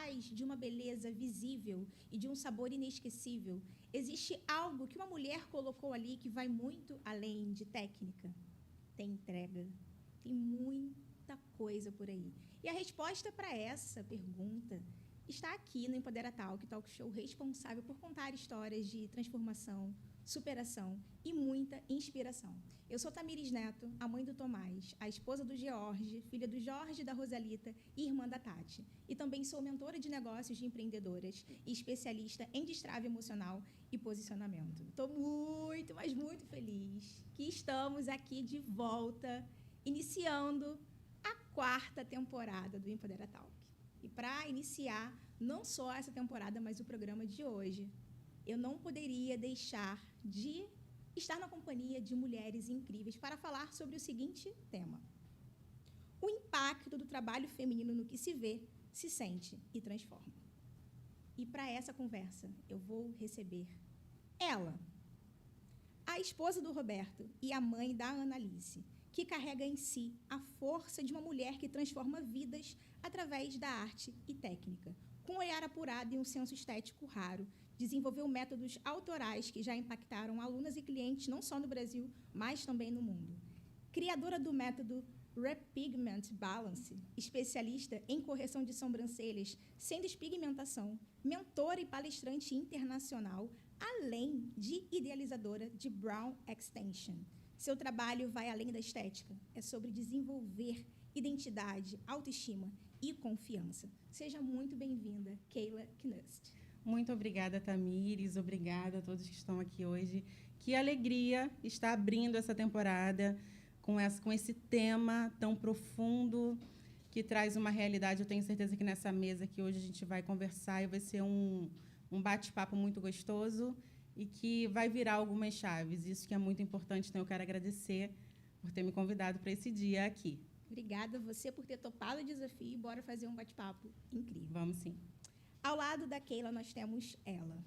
trás de uma beleza visível e de um sabor inesquecível, existe algo que uma mulher colocou ali que vai muito além de técnica? Tem entrega, tem muita coisa por aí. E a resposta para essa pergunta está aqui no Empodera Talk show responsável por contar histórias de transformação, superação e muita inspiração. Eu sou Tamires Neto, a mãe do Tomás, a esposa do George, filha do Jorge e da Rosalita e irmã da Tati. E também sou mentora de negócios de empreendedoras e especialista em destrave emocional e posicionamento. Estou muito, mas muito feliz que estamos aqui de volta, iniciando a 4ª temporada do Empodera Talk. E para iniciar não só essa temporada, mas o programa de hoje, eu não poderia deixar de estar na companhia de mulheres incríveis para falar sobre o seguinte tema: o impacto do trabalho feminino no que se vê, se sente e transforma. E para essa conversa, eu vou receber ela, a esposa do Roberto e a mãe da Analice, que carrega em si a força de uma mulher que transforma vidas através da arte e técnica. Com um olhar apurado e um senso estético raro, desenvolveu métodos autorais que já impactaram alunas e clientes não só no Brasil, mas também no mundo. Criadora do método Repigment Balance, especialista em correção de sobrancelhas sem despigmentação, mentora e palestrante internacional, além de idealizadora de Brow Extension. Seu trabalho vai além da estética, é sobre desenvolver identidade, autoestima e confiança. Seja muito bem-vinda, Keila Knust. Muito obrigada, Tamires. Obrigada a todos que estão aqui hoje. Que alegria estar abrindo essa temporada com esse tema tão profundo que traz uma realidade. Eu tenho certeza que nessa mesa que hoje a gente vai conversar e vai ser um bate-papo muito gostoso e que vai virar algumas chaves. Isso que é muito importante. Então, eu quero agradecer por ter me convidado para esse dia aqui. Obrigada a você por ter topado o desafio e bora fazer um bate-papo incrível. Vamos sim. Ao lado da Keila, nós temos ela,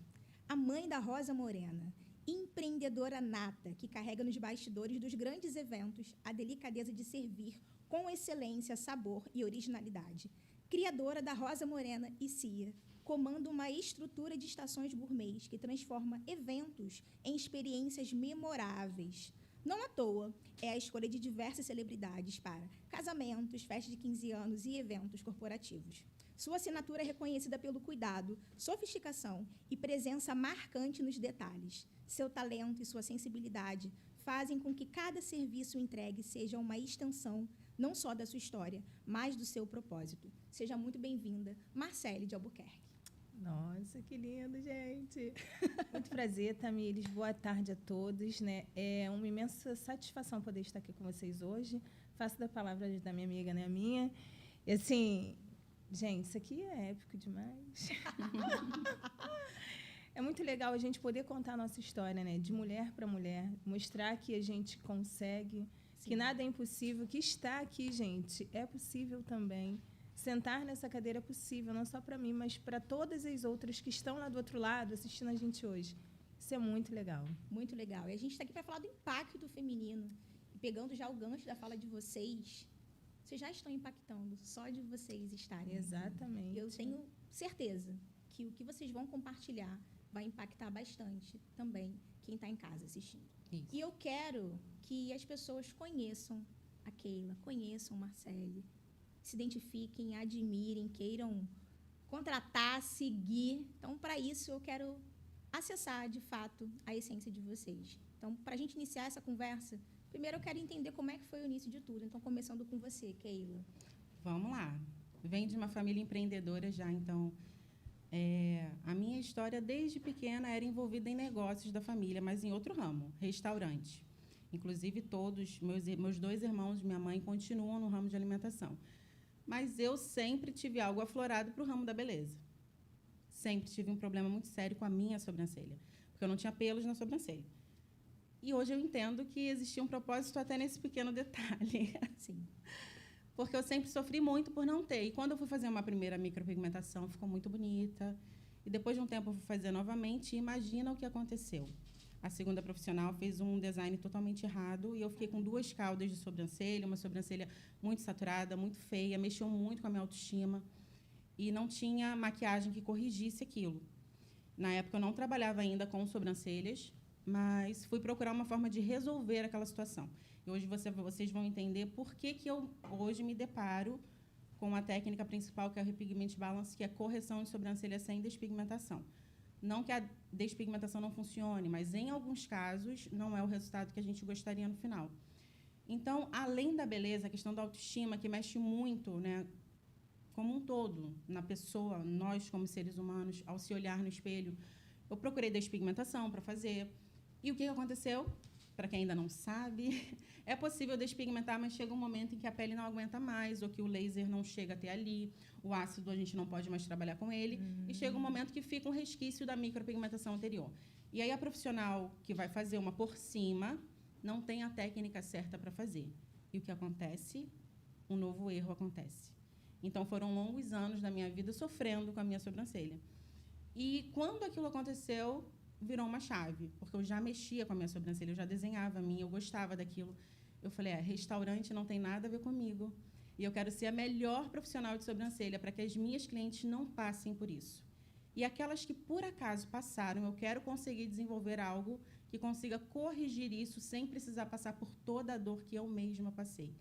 a mãe da Rosa Morena, empreendedora nata, que carrega nos bastidores dos grandes eventos a delicadeza de servir com excelência, sabor e originalidade. Criadora da Rosa Morena e Cia, comanda uma estrutura de estações gourmets que transforma eventos em experiências memoráveis. Não à toa, é a escolha de diversas celebridades para casamentos, festas de 15 anos e eventos corporativos. Sua assinatura é reconhecida pelo cuidado, sofisticação e presença marcante nos detalhes. Seu talento e sua sensibilidade fazem com que cada serviço entregue seja uma extensão não só da sua história, mas do seu propósito. Seja muito bem-vinda, Marcele de Albuquerque. Nossa, que lindo, gente. Muito prazer, Tamires. Boa tarde a todos, né? É uma imensa satisfação poder estar aqui com vocês hoje. Faço da palavra da minha amiga, né, a minha. E assim, gente, isso aqui é épico demais. É muito legal a gente poder contar a nossa história, né? De mulher para mulher, mostrar que a gente consegue, sim, que nada é impossível, que estar aqui, gente, é possível também. Sentar nessa cadeira é possível, não só para mim, mas para todas as outras que estão lá do outro lado assistindo a gente hoje. Isso é muito legal. Muito legal. E a gente está aqui para falar do impacto feminino. E pegando já o gancho da fala de vocês já estão impactando, só de vocês estarem. Exatamente. E eu tenho certeza que o que vocês vão compartilhar vai impactar bastante também quem está em casa assistindo. Isso. E eu quero que as pessoas conheçam a Keila, conheçam a Marcele, se identifiquem, admirem, queiram contratar, seguir. Então, para isso, eu quero acessar, de fato, a essência de vocês. Então, para a gente iniciar essa conversa, primeiro eu quero entender como é que foi o início de tudo. Então, começando com você, Keila. Vamos lá. Venho de uma família empreendedora já, então... a minha história, desde pequena, era envolvida em negócios da família, mas em outro ramo, restaurante. Inclusive, todos, meus 2 irmãos de minha mãe continuam no ramo de alimentação. Mas eu sempre tive algo aflorado para o ramo da beleza. Sempre tive um problema muito sério com a minha sobrancelha, porque eu não tinha pelos na sobrancelha. E hoje eu entendo que existia um propósito até nesse pequeno detalhe. Sim. Porque eu sempre sofri muito por não ter. E quando eu fui fazer uma primeira micropigmentação, ficou muito bonita. E depois de um tempo eu fui fazer novamente, e imagina o que aconteceu. A segunda profissional fez um design totalmente errado e eu fiquei com 2 caudas de sobrancelha, uma sobrancelha muito saturada, muito feia, mexeu muito com a minha autoestima. e não tinha maquiagem que corrigisse aquilo. Na época, eu não trabalhava ainda com sobrancelhas, mas fui procurar uma forma de resolver aquela situação. E hoje vocês vão entender por que eu hoje me deparo com a técnica principal, que é o Repigment Balance, que é a correção de sobrancelha sem despigmentação. Não que a despigmentação não funcione, mas, em alguns casos, não é o resultado que a gente gostaria no final. Então, além da beleza, a questão da autoestima, que mexe muito, né, como um todo, na pessoa, nós como seres humanos, ao se olhar no espelho, eu procurei despigmentação para fazer. E o que aconteceu? Para quem ainda não sabe, é possível despigmentar, mas chega um momento em que a pele não aguenta mais, ou que o laser não chega até ali, o ácido a gente não pode mais trabalhar com ele, e chega um momento que fica um resquício da micropigmentação anterior. E aí a profissional que vai fazer uma por cima não tem a técnica certa para fazer. E o que acontece? Um novo erro acontece. Então, foram longos anos da minha vida sofrendo com a minha sobrancelha. E quando aquilo aconteceu, virou uma chave, porque eu já mexia com a minha sobrancelha, eu já desenhava a minha, eu gostava daquilo. Eu falei, restaurante não tem nada a ver comigo, e eu quero ser a melhor profissional de sobrancelha para que as minhas clientes não passem por isso. E aquelas que, por acaso, passaram, eu quero conseguir desenvolver algo que consiga corrigir isso sem precisar passar por toda a dor que eu mesma passei.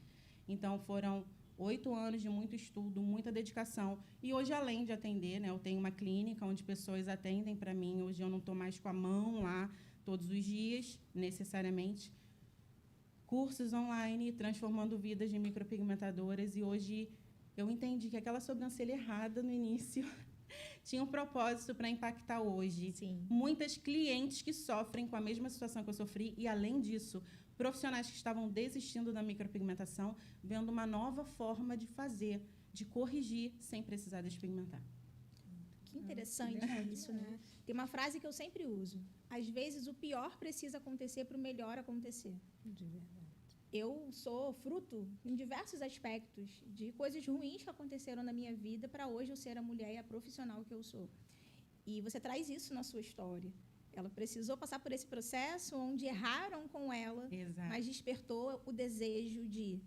Então, foram 8 anos de muito estudo, muita dedicação. E hoje, além de atender, né, eu tenho uma clínica onde pessoas atendem para mim. Hoje eu não estou mais com a mão lá todos os dias, necessariamente. Cursos online, transformando vidas de micropigmentadoras. E hoje eu entendi que aquela sobrancelha errada no início tinha um propósito para impactar hoje. Sim. Muitas clientes que sofrem com a mesma situação que eu sofri. E, além disso, profissionais que estavam desistindo da micropigmentação, vendo uma nova forma de fazer, de corrigir, sem precisar despigmentar. Que interessante isso, né? Tem uma frase que eu sempre uso. Às vezes, o pior precisa acontecer para o melhor acontecer. De verdade. Eu sou fruto, em diversos aspectos, de coisas ruins que aconteceram na minha vida para hoje eu ser a mulher e a profissional que eu sou. E você traz isso na sua história. Ela precisou passar por esse processo onde erraram com ela, Exato. mas despertou o desejo de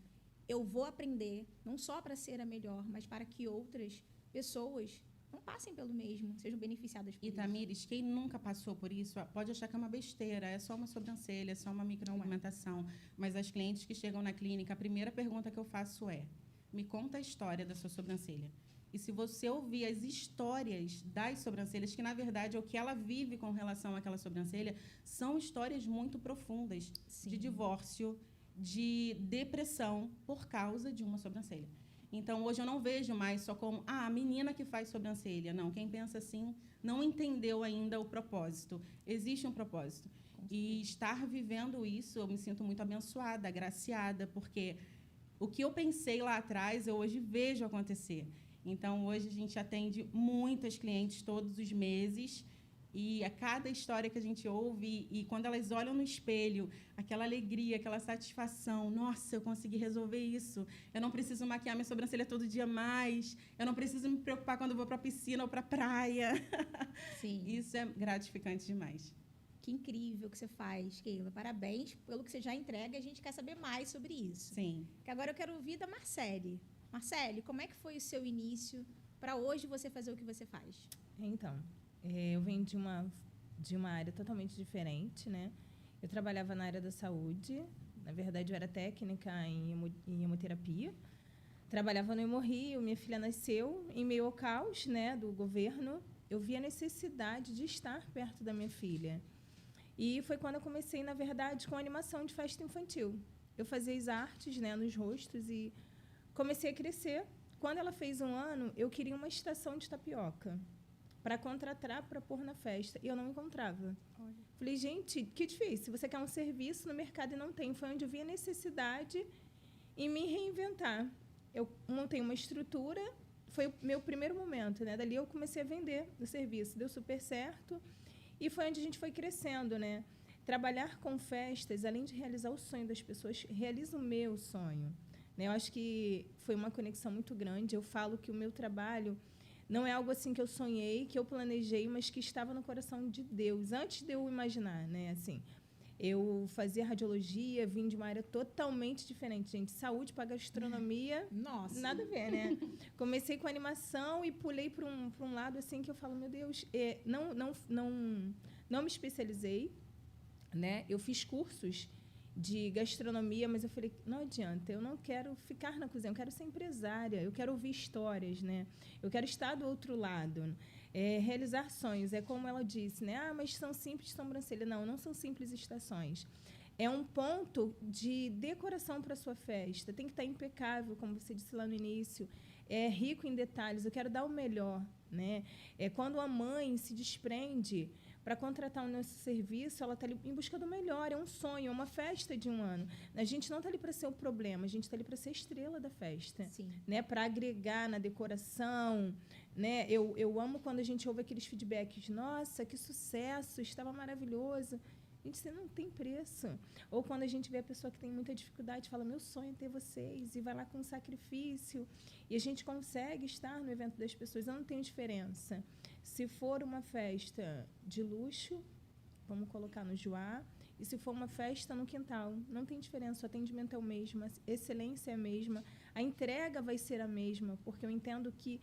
eu vou aprender, não só para ser a melhor, mas para que outras pessoas não passem pelo mesmo, sejam beneficiadas por E, isso. Tamires, quem nunca passou por isso, pode achar que é uma besteira, é só uma sobrancelha, é só uma micropigmentação. Mas as clientes que chegam na clínica, a primeira pergunta que eu faço é: me conta a história da sua sobrancelha. E se você ouvir as histórias das sobrancelhas, que, na verdade, é o que ela vive com relação àquela sobrancelha, são histórias muito profundas. Sim. De divórcio, de depressão por causa de uma sobrancelha. Então, hoje eu não vejo mais só como a menina que faz sobrancelha. Não, quem pensa assim não entendeu ainda o propósito. Existe um propósito. E estar vivendo isso, eu me sinto muito abençoada, agraciada, porque o que eu pensei lá atrás, eu hoje vejo acontecer. Então, hoje a gente atende muitas clientes todos os meses, e a cada história que a gente ouve, e quando elas olham no espelho, aquela alegria, aquela satisfação, nossa, eu consegui resolver isso, eu não preciso maquiar minha sobrancelha todo dia mais, eu não preciso me preocupar quando eu vou para a piscina ou para a praia. Sim. Isso é gratificante demais. Que incrível que você faz, Keila. Parabéns pelo que você já entrega. A gente quer saber mais sobre isso. Sim. Que agora eu quero ouvir da Marcele. Marcele, como é que foi o seu início para hoje você fazer o que você faz? Então, eu venho de uma área totalmente diferente, né? Eu trabalhava na área da saúde. Na verdade, eu era técnica em hemoterapia. Trabalhava no Hemorrio. Minha filha nasceu em meio ao caos, né, do governo. Eu vi a necessidade de estar perto da minha filha. E foi quando eu comecei, na verdade, com animação de festa infantil. Eu fazia as artes, né, nos rostos e comecei a crescer. Quando ela fez 1 ano, eu queria uma estação de tapioca para contratar para pôr na festa. E eu não encontrava. Olha. Falei, gente, que difícil. Você quer um serviço no mercado e não tem. Foi onde eu vi a necessidade em me reinventar. Eu montei uma estrutura. Foi o meu primeiro momento, né? Dali eu comecei a vender o serviço. Deu super certo. E foi onde a gente foi crescendo, né? Trabalhar com festas, além de realizar o sonho das pessoas, realiza o meu sonho. Né? Eu acho que foi uma conexão muito grande. Eu falo que o meu trabalho não é algo assim que eu sonhei, que eu planejei, mas que estava no coração de Deus, antes de eu imaginar, né? Assim, Eu fazia radiologia, vim de uma área totalmente diferente, gente. Saúde para gastronomia, Nossa. nada a ver, né? Comecei com animação e pulei para um lado assim que eu falo, meu Deus, não me especializei, né? Eu fiz cursos de gastronomia, mas eu falei, não adianta, eu não quero ficar na cozinha, eu quero ser empresária, eu quero ouvir histórias, né? Eu quero estar do outro lado. Realizar sonhos, é como ela disse, né? Ah, mas são simples sobrancelha. Não, não são simples estações. É um ponto de decoração para a sua festa. Tem que estar impecável, como você disse lá no início. É rico em detalhes. Eu quero dar o melhor, né? Quando a mãe se desprende para contratar o nosso serviço, ela está ali em busca do melhor. É um sonho, é uma festa de um ano. A gente não está ali para ser o problema, a gente está ali para ser a estrela da festa. Sim. Né? Para agregar na decoração. Né? Eu amo quando a gente ouve aqueles feedbacks. Nossa, que sucesso, estava maravilhoso. Gente, você não tem preço. Ou quando a gente vê a pessoa que tem muita dificuldade, fala, meu sonho é ter vocês, e vai lá com um sacrifício. E a gente consegue estar no evento das pessoas. Eu não tenho diferença. Se for uma festa de luxo, vamos colocar no Joá, e se for uma festa no quintal, não tem diferença. O atendimento é o mesmo, a excelência é a mesma, a entrega vai ser a mesma, porque eu entendo que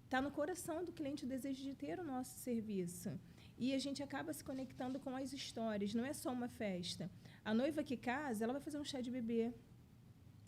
está no coração do cliente o desejo de ter o nosso serviço. E a gente acaba se conectando com as histórias. Não é só uma festa. A noiva que casa, ela vai fazer um chá de bebê.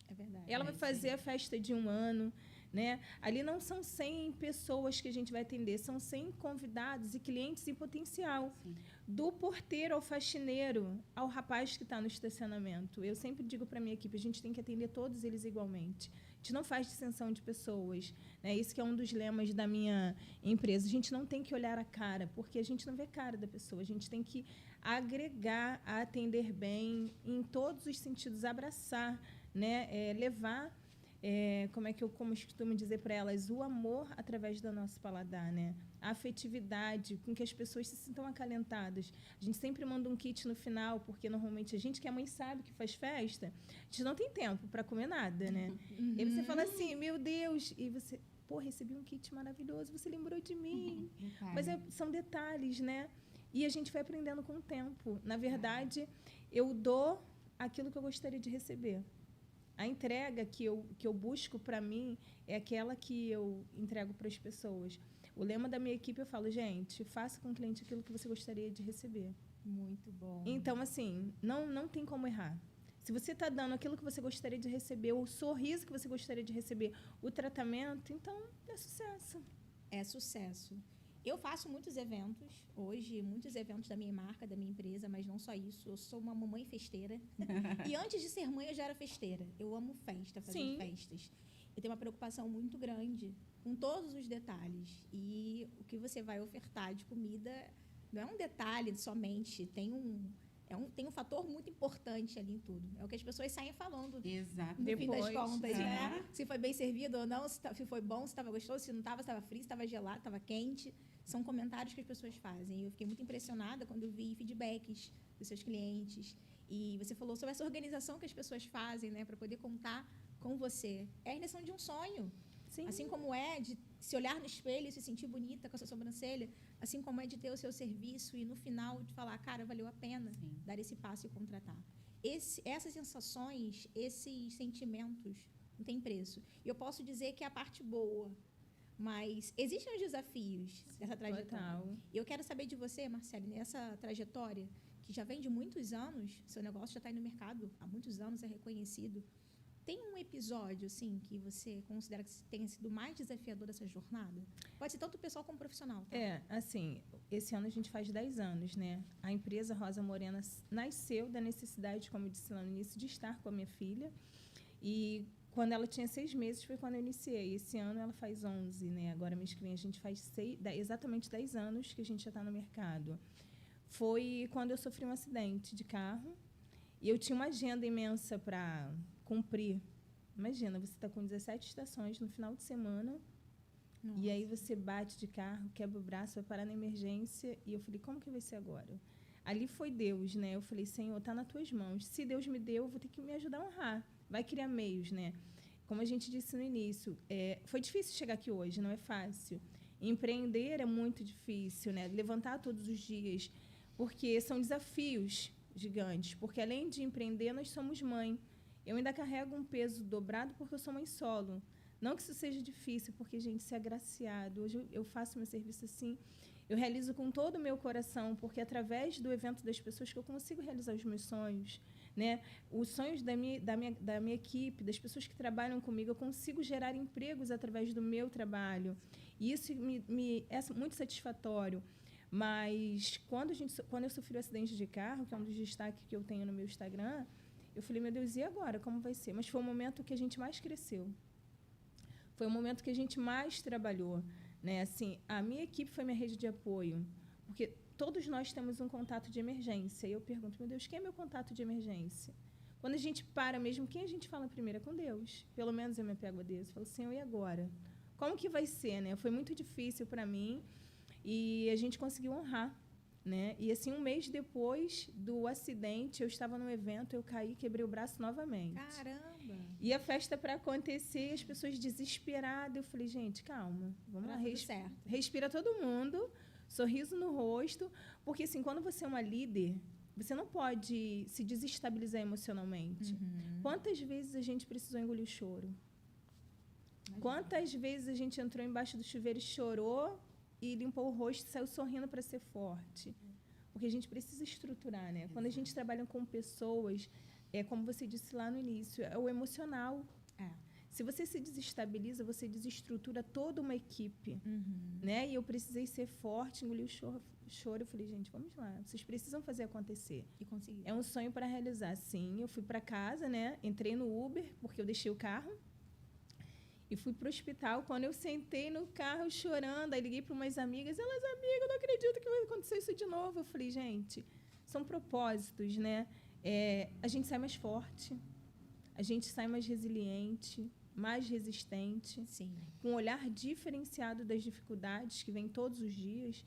É verdade. Ela vai fazer a festa de um ano. Né? Ali não são 100 pessoas que a gente vai atender, são 100 convidados e clientes em potencial. Sim. Do porteiro ao faxineiro, ao rapaz que está no estacionamento. Eu sempre digo para a minha equipe, a gente tem que atender todos eles igualmente. A gente não faz distinção de pessoas. Né? Isso que é um dos lemas da minha empresa. A gente não tem que olhar a cara, porque a gente não vê a cara da pessoa. A gente tem que agregar, a atender bem, em todos os sentidos, abraçar, né? Levar... como eu costumo dizer para elas, o amor através do nosso paladar, né? A afetividade, com que as pessoas se sintam acalentadas. A gente sempre manda um kit no final, porque normalmente a gente que é mãe sabe que faz festa, a gente não tem tempo para comer nada, né? Uhum. E você fala assim, meu Deus, e você, recebi um kit maravilhoso, você lembrou de mim. Mas são detalhes, né? E a gente vai aprendendo com o tempo. Na verdade, eu dou aquilo que eu gostaria de receber. A entrega que eu busco para mim é aquela que eu entrego para as pessoas. O lema da minha equipe, eu falo, gente, faça com o cliente aquilo que você gostaria de receber. Muito bom. Então, assim, não tem como errar. Se você está dando aquilo que você gostaria de receber, o sorriso que você gostaria de receber, o tratamento, então é sucesso. É sucesso. Eu faço muitos eventos, hoje, muitos eventos da minha marca, da minha empresa, mas não só isso. Eu sou uma mamãe festeira. E antes de ser mãe, eu já era festeira. Eu amo festa, fazer festas. Eu tenho uma preocupação muito grande com todos os detalhes. E o que você vai ofertar de comida não é um detalhe somente, tem um fator muito importante ali em tudo. É o que as pessoas saem falando. Exato. No fim das contas, Sim. né? Se foi bem servido ou não, se foi bom, se estava gostoso, se não estava, se estava frio, se estava gelado, estava quente. São comentários que as pessoas fazem. E eu fiquei muito impressionada quando eu vi feedbacks dos seus clientes. E você falou sobre essa organização que as pessoas fazem, né, para poder contar com você. É a realização de um sonho. Sim. Assim como é de se olhar no espelho e se sentir bonita com a sua sobrancelha, assim como é de ter o seu serviço e no final de falar, cara, valeu a pena dar esse passo e contratar. Essas sensações, esses sentimentos, não tem preço. E eu posso dizer que é a parte boa, mas existem os desafios dessa trajetória. Total. E eu quero saber de você, Marcele, nessa trajetória, que já vem de muitos anos, seu negócio já está aí no mercado há muitos anos, é reconhecido. Tem um episódio, assim, que você considera que tenha sido mais desafiador dessa jornada? Pode ser tanto pessoal como profissional, tá? Assim, esse ano a gente faz 10 anos, né? A empresa Rosa Morena nasceu da necessidade, como eu disse lá no início, de estar com a minha filha. E quando ela tinha 6 meses foi quando eu iniciei. Esse ano ela faz 11, né? Agora, mês que vem, a gente faz exatamente 10 anos que a gente já está no mercado. Foi quando eu sofri um acidente de carro e eu tinha uma agenda imensa para cumprir. Imagina, você está com 17 estações no final de semana. Nossa. E aí você bate de carro, quebra o braço, vai parar na emergência. E eu falei, como que vai ser agora? Ali foi Deus, né? Eu falei, Senhor, está nas tuas mãos. Se Deus me deu, eu vou ter que me ajudar a honrar. Vai criar meios, né? Como a gente disse no início, foi difícil chegar aqui hoje, não é fácil. Empreender é muito difícil, né? Levantar todos os dias, porque são desafios. gigantes, porque além de empreender, nós somos mãe. Eu ainda carrego um peso dobrado porque eu sou mãe solo. Não que isso seja difícil, porque, gente, isso é agraciado. Hoje eu faço meu serviço assim, eu realizo com todo o meu coração, porque é através do evento das pessoas que eu consigo realizar os meus sonhos, né? Os sonhos da minha equipe, das pessoas que trabalham comigo, eu consigo gerar empregos através do meu trabalho. E isso é muito satisfatório. Mas quando eu sofri o acidente de carro, que é um dos destaques que eu tenho no meu Instagram, eu falei, meu Deus, e agora? Como vai ser? Mas foi o momento que a gente mais cresceu. Foi o momento que a gente mais trabalhou, né? Assim, a minha equipe foi minha rede de apoio, porque todos nós temos um contato de emergência. E eu pergunto, meu Deus, quem é meu contato de emergência? Quando a gente para mesmo, quem a gente fala primeiro? É com Deus. Pelo menos eu me apego a Deus. Eu falo, Senhor, e agora? Como que vai ser, né? Foi muito difícil para mim e a gente conseguiu honrar, né? E assim, um mês depois do acidente, eu estava num evento, eu caí, quebrei o braço novamente. Caramba! E a festa para acontecer, as pessoas desesperadas. Eu falei, gente, calma, vamos lá, Certo. respira todo mundo, sorriso no rosto, porque assim, quando você é uma líder, você não pode se desestabilizar emocionalmente. Quantas vezes a gente precisou engolir o choro? Quantas vezes a gente entrou embaixo do chuveiro e chorou e limpou o rosto e saiu sorrindo para ser forte? Porque a gente precisa estruturar, né? Quando a gente trabalha com pessoas, como você disse lá no início, é o emocional. Se você se desestabiliza, você desestrutura toda uma equipe, né? E eu precisei ser forte, engolir o choro. Eu falei, gente, vamos lá. Vocês precisam fazer acontecer. E consegui. É um sonho para realizar. Sim, eu fui para casa, né? Entrei no Uber, porque eu deixei o carro. E fui para o hospital. Quando eu sentei no carro chorando, aí liguei para umas amigas. Elas, amiga, eu não acredito que vai acontecer isso de novo. Eu falei, gente, são propósitos, né? A gente sai mais forte, a gente sai mais resiliente, mais resistente, Sim. com um olhar diferenciado das dificuldades que vêm todos os dias,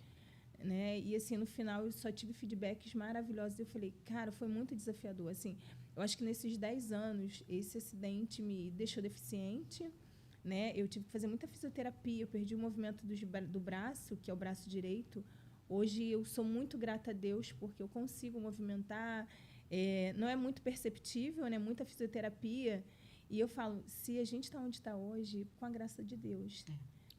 né? E assim, no final eu só tive feedbacks maravilhosos. Eu falei, cara, foi muito desafiador. Assim, eu acho que nesses 10 anos esse acidente me deixou deficiente, né? Eu tive que fazer muita fisioterapia, eu perdi o movimento do braço, que é o braço direito. Hoje eu sou muito grata a Deus porque eu consigo movimentar. Não é muito perceptível, né? Muita fisioterapia. E eu falo, se a gente está onde está hoje, com a graça de Deus.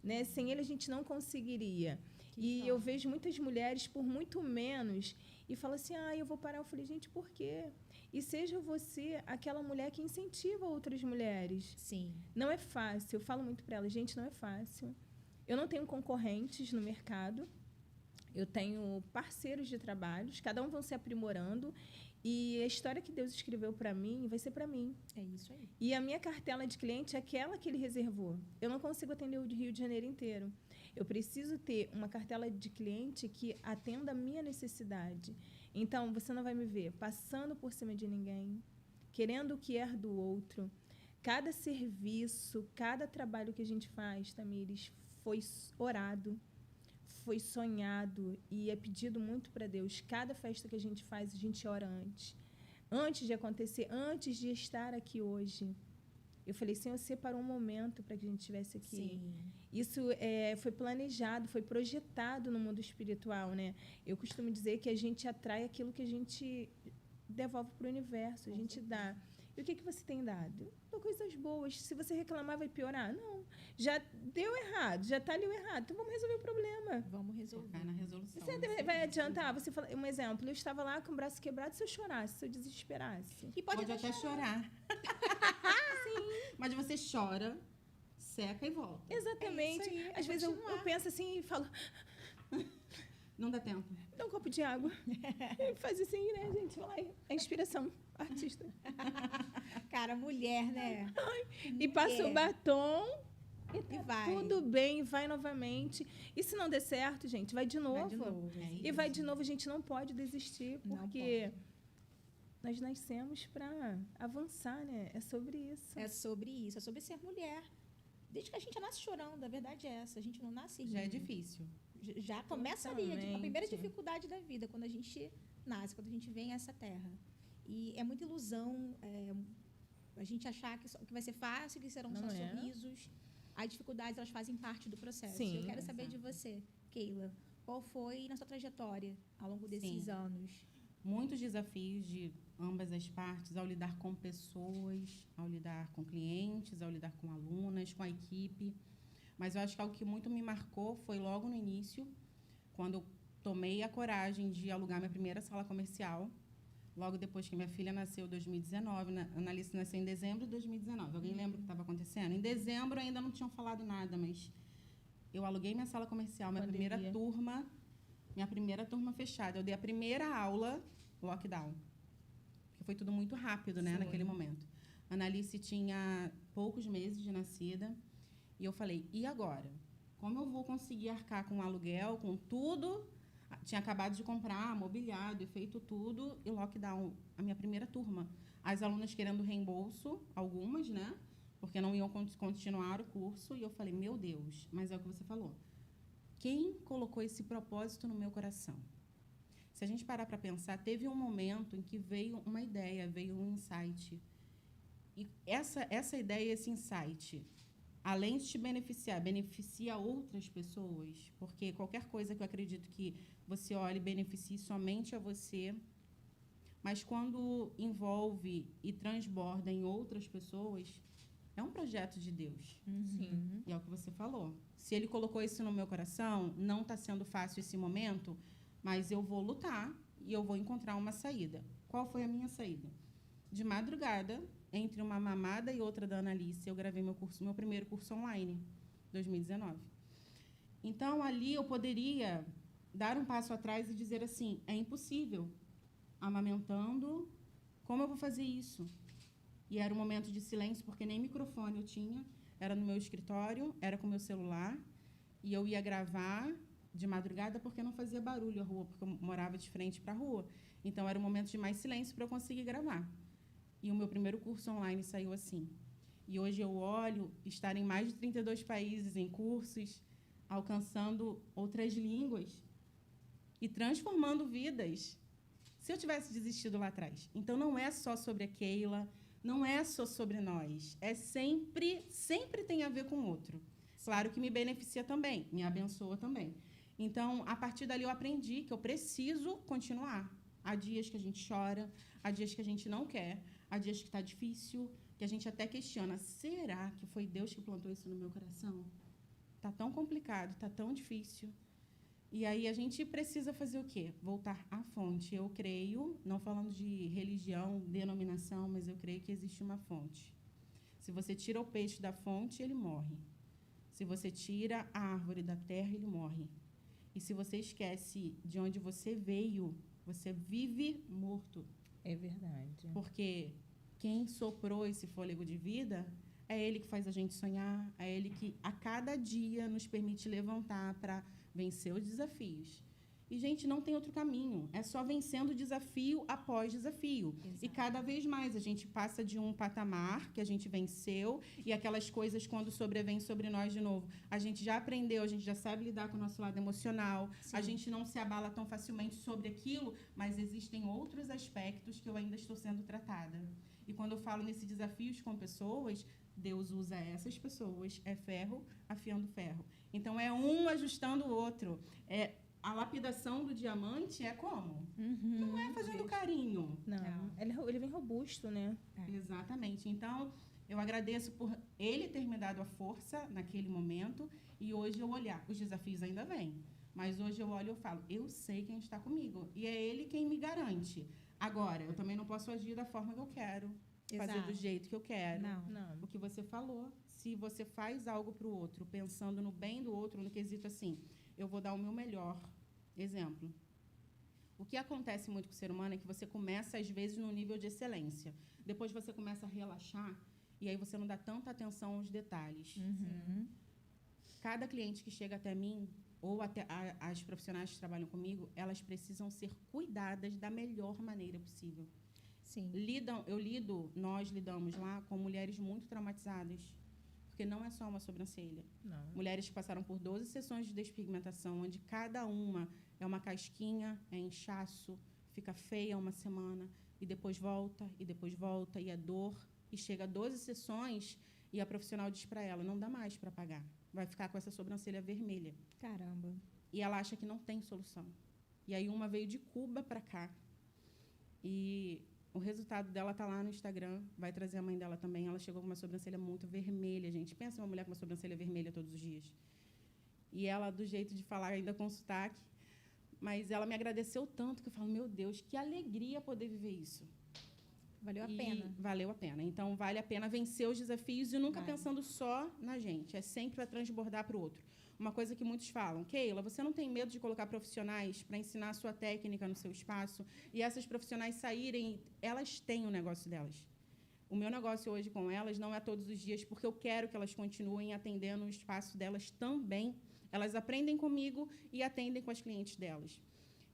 Né? Sem Ele, a gente não conseguiria. Eu vejo muitas mulheres por muito menos e falam assim, eu vou parar. Eu falei, gente, por quê? E seja você aquela mulher que incentiva outras mulheres. Sim. Não é fácil. Eu falo muito para elas, gente, não é fácil. Eu não tenho concorrentes no mercado. Eu tenho parceiros de trabalhos, cada um vão se aprimorando. E a história que Deus escreveu para mim vai ser para mim. É isso aí. E a minha cartela de cliente é aquela que ele reservou. Eu não consigo atender o Rio de Janeiro inteiro. Eu preciso ter uma cartela de cliente que atenda a minha necessidade. Então, você não vai me ver passando por cima de ninguém, querendo o que é do outro. Cada serviço, cada trabalho que a gente faz, Tamires, foi orado, foi sonhado e é pedido muito para Deus. Cada festa que a gente faz, a gente ora antes. Antes de acontecer, antes de estar aqui hoje. Eu falei, Senhor, separou um momento para que a gente estivesse aqui. Sim. Isso foi planejado, foi projetado no mundo espiritual, né? Eu costumo dizer que a gente atrai aquilo que a gente devolve para o universo, a gente dá. E o que você tem dado? Coisas boas. Se você reclamar, vai piorar? Não. Já deu errado, já está ali o errado. Então, vamos resolver o problema. Vamos resolver. Focar na resolução. Você vai adiantar? Você fala, um exemplo, eu estava lá com o braço quebrado, se eu chorasse, se eu desesperasse. E Pode até chorar. Sim. Mas você chora, seca e volta. Exatamente. Aí, às vezes eu penso assim e falo... Não dá tempo. Dá um copo de água. E faz assim, né, gente? Vai lá, é inspiração. Artista. Cara, mulher, né? E passa o batom e vai. Tudo bem, vai novamente. E se não der certo, gente, vai de novo. Vai de novo. E vai de novo, a gente não pode desistir, porque nós nascemos para avançar, né? É sobre isso. É sobre isso, é sobre ser mulher. Desde que a gente nasce chorando, a verdade é essa. A gente não nasce rindo. Já é difícil. Já começa ali, a primeira dificuldade da vida, quando a gente nasce, quando a gente vem a essa terra. E é muita ilusão a gente achar que vai ser fácil, que serão só sorrisos. As dificuldades, elas fazem parte do processo. Sim, eu quero saber de você, Keila, qual foi na sua trajetória ao longo desses anos? muitos desafios de ambas as partes ao lidar com pessoas, ao lidar com clientes, ao lidar com alunas, com a equipe. Mas eu acho que algo que muito me marcou foi logo no início, quando eu tomei a coragem de alugar minha primeira sala comercial. Logo depois que minha filha nasceu, em 2019, a Analice nasceu em dezembro de 2019. Alguém lembra o que estava acontecendo? Em dezembro ainda não tinham falado nada, mas eu aluguei minha sala comercial, minha primeira turma fechada. Eu dei a primeira aula, lockdown. Porque foi tudo muito rápido, né, naquele momento. A Analice tinha poucos meses de nascida. E eu falei, e agora? Como eu vou conseguir arcar com o aluguel, com tudo? Tinha acabado de comprar, mobiliado e feito tudo, e lockdown, a minha primeira turma. As alunas querendo reembolso, algumas, né? Porque não iam continuar o curso. E eu falei, meu Deus, mas é o que você falou. Quem colocou esse propósito no meu coração? Se a gente parar para pensar, teve um momento em que veio uma ideia, veio um insight. E essa ideia, esse insight, além de te beneficiar, beneficia outras pessoas, porque qualquer coisa que eu acredito que você olhe beneficie somente a você, mas quando envolve e transborda em outras pessoas, é um projeto de Deus. Sim. E é o que você falou. Se Ele colocou isso no meu coração, não está sendo fácil esse momento, mas eu vou lutar e eu vou encontrar uma saída. Qual foi a minha saída? De madrugada, entre uma mamada e outra da Analice, eu gravei meu primeiro curso online, 2019. Então, ali eu poderia dar um passo atrás e dizer assim, é impossível, amamentando, como eu vou fazer isso? E era um momento de silêncio, porque nem microfone eu tinha, era no meu escritório, era com o meu celular, e eu ia gravar de madrugada porque não fazia barulho a rua, porque eu morava de frente para a rua. Então, era um momento de mais silêncio para eu conseguir gravar. E o meu primeiro curso online saiu assim. E hoje eu olho estar em mais de 32 países em cursos, alcançando outras línguas e transformando vidas. Se eu tivesse desistido lá atrás. Então, não é só sobre a Keila, não é só sobre nós. É sempre tem a ver com o outro. Claro que me beneficia também, me abençoa também. Então, a partir dali eu aprendi que eu preciso continuar. Há dias que a gente chora, há dias que a gente não quer, há dias que está difícil, que a gente até questiona, será que foi Deus que plantou isso no meu coração? Está tão complicado, está tão difícil. E aí a gente precisa fazer o quê? Voltar à fonte. Eu creio, não falando de religião, denominação, mas eu creio que existe uma fonte. Se você tira o peixe da fonte, ele morre. Se você tira a árvore da terra, ele morre. E se você esquece de onde você veio, você vive morto. É verdade. Porque quem soprou esse fôlego de vida é Ele que faz a gente sonhar, é Ele que a cada dia nos permite levantar para vencer os desafios. E, gente, não tem outro caminho. É só vencendo desafio após desafio. Exato. E cada vez mais a gente passa de um patamar que a gente venceu e aquelas coisas, quando sobrevêm sobre nós de novo, a gente já aprendeu, a gente já sabe lidar com o nosso lado emocional, Sim. a gente não se abala tão facilmente sobre aquilo, mas existem outros aspectos que eu ainda estou sendo tratada. E quando eu falo nesses desafios com pessoas, Deus usa essas pessoas, é ferro afiando ferro. Então, é um ajustando o outro. A lapidação do diamante é como? Não é fazendo carinho. Não. Ele vem robusto, né? Exatamente. Então, eu agradeço por ele ter me dado a força naquele momento e hoje eu olhar. Os desafios ainda vêm, mas hoje eu olho e eu falo, eu sei quem está comigo e é ele quem me garante. Agora, eu também não posso agir da forma que eu quero, fazer do jeito que eu quero. Não. O que você falou, se você faz algo para o outro, pensando no bem do outro, no quesito assim, eu vou dar o meu melhor. Exemplo. O que acontece muito com o ser humano é que você começa, às vezes, num nível de excelência. Depois você começa a relaxar e aí você não dá tanta atenção aos detalhes. Cada cliente que chega até mim, ou até as profissionais que trabalham comigo, elas precisam ser cuidadas da melhor maneira possível. Sim. Nós lidamos lá com mulheres muito traumatizadas, porque não é só uma sobrancelha. Não. Mulheres que passaram por 12 sessões de despigmentação, onde cada uma é uma casquinha, é inchaço, fica feia uma semana, e depois volta, e é dor, e chega a 12 sessões, e a profissional diz para ela, não dá mais para pagar, vai ficar com essa sobrancelha vermelha. Caramba. E ela acha que não tem solução. E aí uma veio de Cuba para cá, E o resultado dela tá lá no Instagram, vai trazer a mãe dela também. Ela chegou com uma sobrancelha muito vermelha, gente. Pensa uma mulher com uma sobrancelha vermelha todos os dias. E ela, do jeito de falar, ainda com sotaque, mas ela me agradeceu tanto que eu falo, meu Deus, que alegria poder viver isso. Valeu a pena. Valeu a pena. Então, vale a pena vencer os desafios e nunca Vale. pensando só na gente. É sempre para transbordar para o outro. Uma coisa que muitos falam, Keila, você não tem medo de colocar profissionais para ensinar a sua técnica no seu espaço e essas profissionais saírem, elas têm o negócio delas. O meu negócio hoje com elas não é todos os dias, porque eu quero que elas continuem atendendo o espaço delas também. Elas aprendem comigo e atendem com as clientes delas.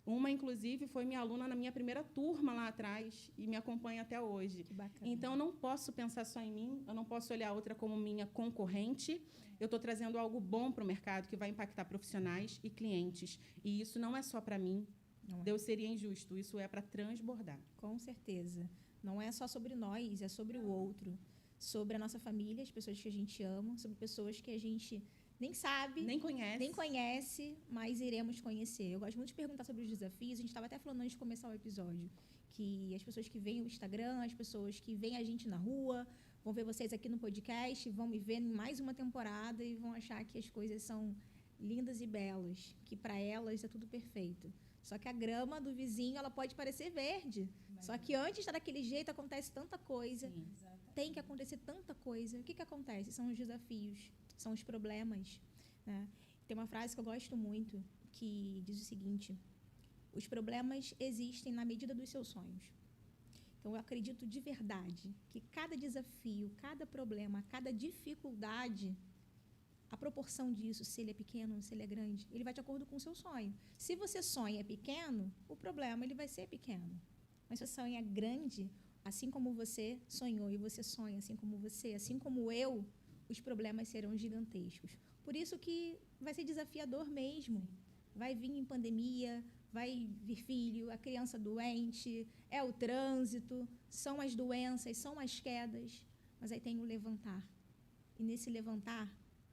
Uma, inclusive, foi minha aluna na minha primeira turma lá atrás e me acompanha até hoje. Que bacana. Então, eu não posso pensar só em mim, eu não posso olhar a outra como minha concorrente. Eu estou trazendo algo bom para o mercado que vai impactar profissionais e clientes. E isso não é só para mim. Não é. Deus seria injusto. Isso é para transbordar. Com certeza. Não é só sobre nós, é sobre o outro. Sobre a nossa família, as pessoas que a gente ama, sobre pessoas que a gente nem sabe, Nem conhece. mas iremos conhecer. Eu gosto muito de perguntar sobre os desafios. A gente estava até falando antes de começar o episódio que as pessoas que veem o Instagram, as pessoas que veem a gente na rua, vão ver vocês aqui no podcast, vão me ver em mais uma temporada e vão achar que as coisas são lindas e belas, que para elas é tudo perfeito. Só que a grama do vizinho, ela pode parecer verde. Só que antes de estar daquele jeito, acontece tanta coisa. Sim. Tem que acontecer tanta coisa. O que acontece? São os desafios, são os problemas. Né? Tem uma frase que eu gosto muito, que diz o seguinte: os problemas existem na medida dos seus sonhos. Então, eu acredito de verdade que cada desafio, cada problema, cada dificuldade, a proporção disso, se ele é pequeno, se ele é grande, ele vai de acordo com o seu sonho. Se você sonha pequeno, o problema ele vai ser pequeno. Mas se você sonha grande, assim como você sonhou e você sonha assim como você, assim como eu, os problemas serão gigantescos. Por isso que vai ser desafiador mesmo. Vai vir em pandemia, vai vir filho, a criança doente, é o trânsito, são as doenças, são as quedas, mas aí tem o levantar. E nesse levantar,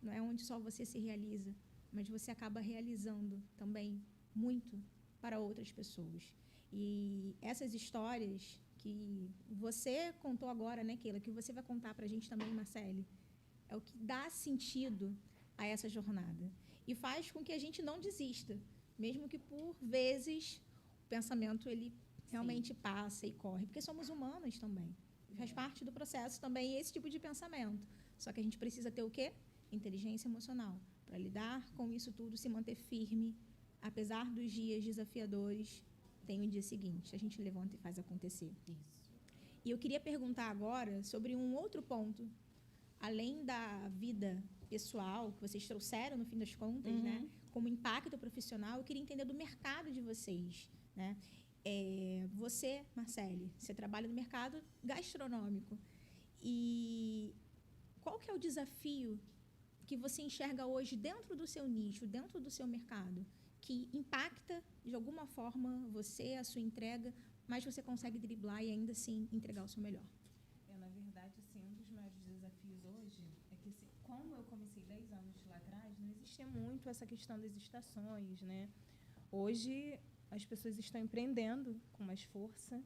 não é onde só você se realiza, mas você acaba realizando também muito para outras pessoas. E essas histórias que você contou agora, né, Keila, que você vai contar para a gente também, Marcele, é o que dá sentido a essa jornada. E faz com que a gente não desista, mesmo que por vezes o pensamento ele realmente passa e corre, porque somos humanos também. Faz parte do processo também esse tipo de pensamento. Só que a gente precisa ter o quê? Inteligência emocional para lidar com isso tudo, se manter firme, apesar dos dias desafiadores, tem o dia seguinte, a gente levanta e faz acontecer. Isso. E eu queria perguntar agora sobre um outro ponto, além da vida pessoal que vocês trouxeram no fim das contas, né? Como impacto profissional, eu queria entender do mercado de vocês, né? Você, Marcele, você trabalha no mercado gastronômico. E qual que é o desafio que você enxerga hoje dentro do seu nicho, dentro do seu mercado, que impacta de alguma forma você, a sua entrega, mas você consegue driblar e ainda assim entregar o seu melhor? Na verdade, assim, um dos maiores desafios hoje é que, assim, como eu comecei 10 anos lá atrás, não existia muito essa questão das estações, né? Hoje, as pessoas estão empreendendo com mais força,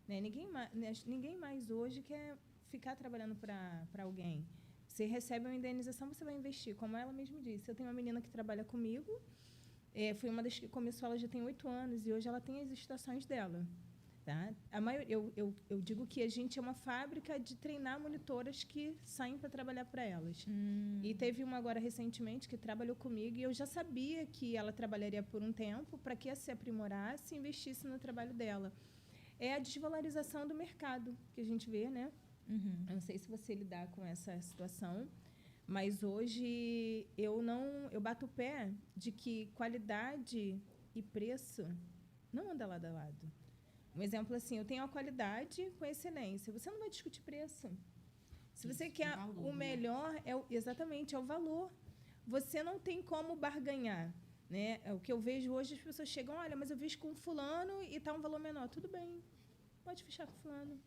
né? Ninguém mais hoje quer ficar trabalhando para alguém. Você recebe uma indenização, você vai investir. Como ela mesma disse, eu tenho uma menina que trabalha comigo, foi uma das que começou, ela já tem 8 anos, e hoje ela tem as estações dela. Tá? Eu digo que a gente é uma fábrica de treinar monitoras que saem para trabalhar para elas. E teve uma agora recentemente que trabalhou comigo e eu já sabia que ela trabalharia por um tempo para que se aprimorasse e investisse no trabalho dela. É a desvalorização do mercado que a gente vê, né? Eu não sei se você lidar com essa situação, mas hoje eu bato o pé de que qualidade e preço não andam lado a lado. Um exemplo assim, eu tenho a qualidade com a excelência. Você não vai discutir preço. Se você quer valor, o melhor, exatamente, é o valor. Você não tem como barganhar. Né? O que eu vejo hoje, as pessoas chegam, olha, mas eu vejo com fulano e está um valor menor. Tudo bem, pode fechar com fulano.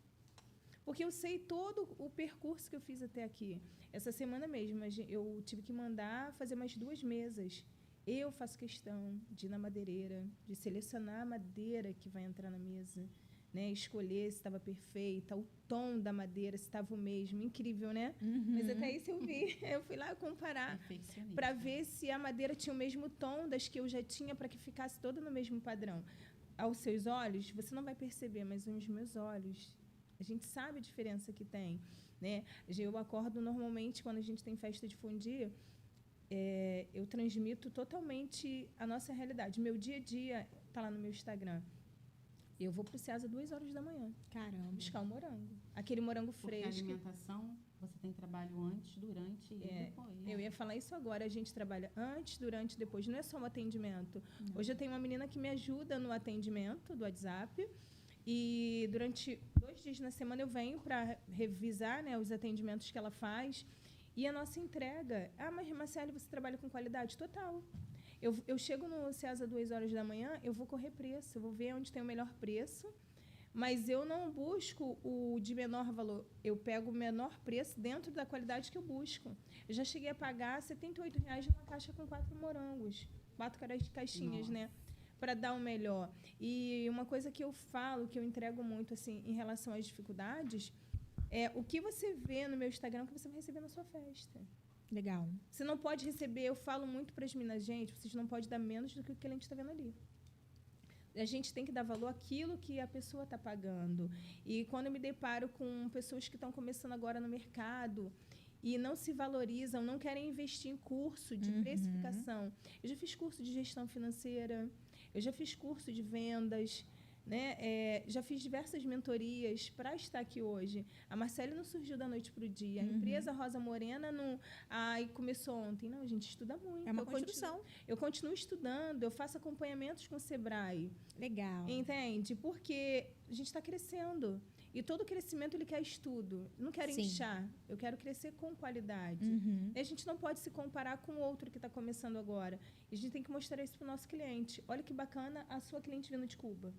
Porque eu sei todo o percurso que eu fiz até aqui. Essa semana mesmo, eu tive que mandar fazer mais 2 mesas. Eu faço questão de ir na madeireira, de selecionar a madeira que vai entrar na mesa, né, escolher se estava perfeita, o tom da madeira, se estava o mesmo. Incrível, né? Mas até isso eu vi. Eu fui lá comparar Perfeccionista. para ver se a madeira tinha o mesmo tom das que eu já tinha, para que ficasse toda no mesmo padrão. Aos seus olhos, você não vai perceber, mas nos meus olhos, a gente sabe a diferença que tem, né? Eu acordo normalmente, quando a gente tem festa de fundir, eu transmito totalmente a nossa realidade. Meu dia a dia está lá no meu Instagram. Eu vou para o Ceasa 2h da manhã. Caramba. Buscar o morango. Aquele morango Porque a fresco. alimentação, você tem trabalho antes, durante e depois. Né? Eu ia falar isso agora. A gente trabalha antes, durante e depois. Não é só um atendimento. Não. Hoje eu tenho uma menina que me ajuda no atendimento do WhatsApp. E durante 2 dias na semana eu venho para revisar, né, os atendimentos que ela faz. E a nossa entrega... mas Marcele, você trabalha com qualidade? Total. Eu chego no Ceasa 2h da manhã, eu vou correr preço, eu vou ver onde tem o melhor preço, mas eu não busco o de menor valor. Eu pego o menor preço dentro da qualidade que eu busco. Eu já cheguei a pagar R$ 78,00 numa caixa com 4 morangos, 4 caixinhas, né? Para dar o melhor. E uma coisa que eu falo, que eu entrego muito assim, em relação às dificuldades, é o que você vê no meu Instagram que você vai receber na sua festa. Legal. Você não pode receber, eu falo muito para as meninas, gente, vocês não podem dar menos do que o cliente está vendo ali. A gente tem que dar valor àquilo que a pessoa está pagando. E quando eu me deparo com pessoas que estão começando agora no mercado e não se valorizam, não querem investir em curso de precificação. Eu já fiz curso de gestão financeira, eu já fiz curso de vendas, né? Já fiz diversas mentorias para estar aqui hoje. A Marcele não surgiu da noite para o dia. A empresa Rosa Morena não começou ontem. Não, a gente estuda muito. É uma construção. Eu continuo estudando, eu faço acompanhamentos com o Sebrae. Legal. Entende? Porque a gente está crescendo. E todo crescimento, ele quer estudo. Eu não quero inchar. Eu quero crescer com qualidade. E a gente não pode se comparar com o outro que está começando agora. E a gente tem que mostrar isso para o nosso cliente. Olha que bacana a sua cliente vindo de Cuba.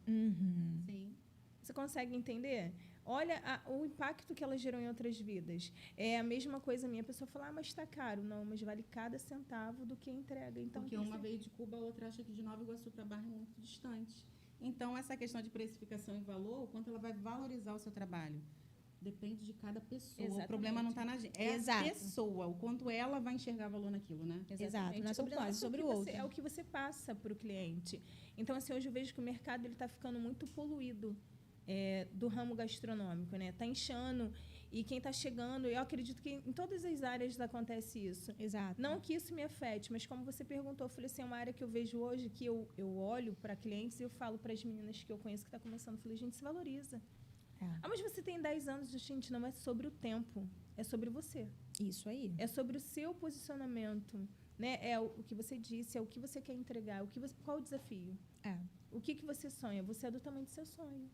Sim. Você consegue entender? Olha o impacto que ela gerou em outras vidas. É a mesma coisa minha. A pessoa fala, mas está caro. Não, mas vale cada centavo do que entrega. Então, porque uma veio de Cuba, a outra acha que de Nova Iguaçu para Barra é muito distante. Então, essa questão de precificação e valor, o quanto ela vai valorizar o seu trabalho, depende de cada pessoa. Exatamente. O problema não está na gente. É a pessoa, o quanto ela vai enxergar valor naquilo, né? Exato. Não é sobre nós, é sobre o outro. É o que você passa para o cliente. Então, assim, hoje eu vejo que o mercado está ficando muito poluído do ramo gastronômico, né? Está inchando. E quem está chegando, eu acredito que em todas as áreas acontece isso. Exato. Não que isso me afete, mas como você perguntou, eu falei assim, é uma área que eu vejo hoje, que eu olho para clientes e eu falo para as meninas que eu conheço que está começando, eu falei, gente, se valoriza. Mas você tem 10 anos, gente, não é sobre o tempo, é sobre você. Isso aí. É sobre o seu posicionamento, né? É o que você disse, é o que você quer entregar, qual o desafio? O que você sonha? Você é do tamanho do seu sonho.